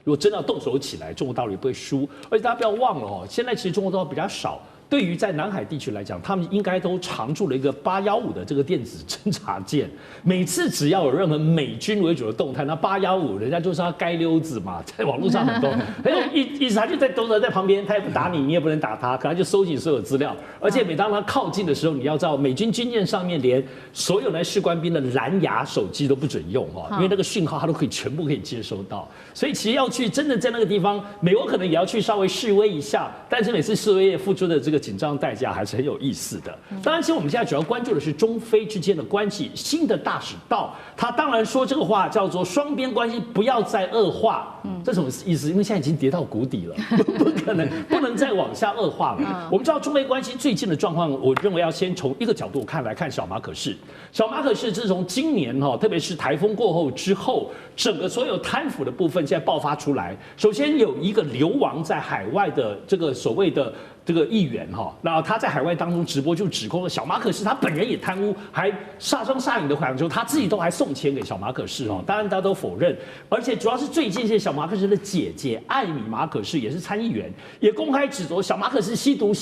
如果真的要动手起来，中国大陆也不会输。而且大家不要忘了哦，现在其实中国大陆比较少。对于在南海地区来讲，他们应该都常驻了一个815的这个电子侦察舰。每次只要有任何美军为主的动态，那815人家就是要街溜子嘛，在网络上很多，很有意思。他就在躲在旁边，他也不打你，你也不能打他，可能就收集所有资料。而且每当他靠近的时候，你要知道，美军军舰上面连所有来士官兵的蓝牙手机都不准用哈，因为那个讯号他都可以全部可以接收到。所以其实要去真的在那个地方，美国可能也要去稍微示威一下，但是每次示威也付出的这个紧张代价还是很有意思的。当然，其实我们现在主要关注的是中菲之间的关系。新的大使到，他当然说这个话叫做双边关系不要再恶化。这什么意思？因为现在已经跌到谷底了，不可能不能再往下恶化了。我们知道中菲关系最近的状况，我认为要先从一个角度来看小马可仕。小马可仕自从今年特别是台风过后之后，整个所有贪腐的部分现在爆发出来。首先有一个流亡在海外的这个所谓的这个议员那他在海外当中直播就指控了小马可仕他本人也贪污，还煞妆煞影的讲究，他自己都还送钱给小马可仕当然大家都否认。而且主要是最近这小马可仕的姐姐艾米马可仕也是参议员，也公开指责小马可仕吸毒。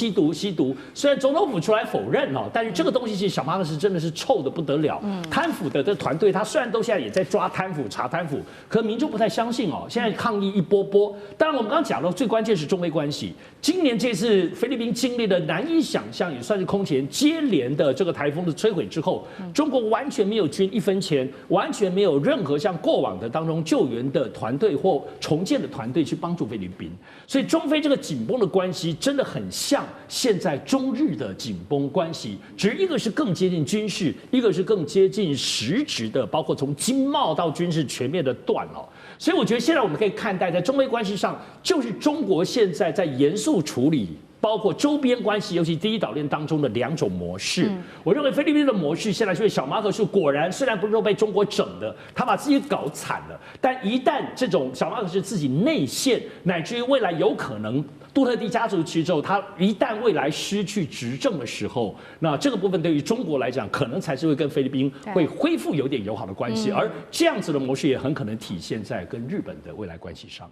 虽然总统府出来否认但是这个东西其实小马可仕真的是臭的不得了。贪腐的团队他虽然都现在也在抓贪腐查贪腐，可民众不太相信现在抗议一波波。当然我们刚刚讲到最关键是中菲关系，今年这次菲律宾经历了难以想象，也算是空前接连的这个台风的摧毁之后，中国完全没有捐1分钱，完全没有任何像过往的当中救援的团队或重建的团队去帮助菲律宾。所以中菲这个紧绷的关系真的很像现在中日的紧绷关系，只是一个是更接近军事，一个是更接近实质的，包括从经贸到军事全面的断所以我觉得现在我们可以看待在中菲关系上，就是中国现在在严肃处理包括周边关系，尤其第一岛链当中的2种模式。我认为菲律宾的模式现在就是小马可仕果然虽然不是说被中国整的，他把自己搞惨了，但一旦这种小马可仕自己内线，乃至于未来有可能杜特地家族其实他一旦未来失去执政的时候，那这个部分对于中国来讲，可能才是会跟菲律宾会恢复有点友好的关系，而这样子的模式也很可能体现在跟日本的未来关系上。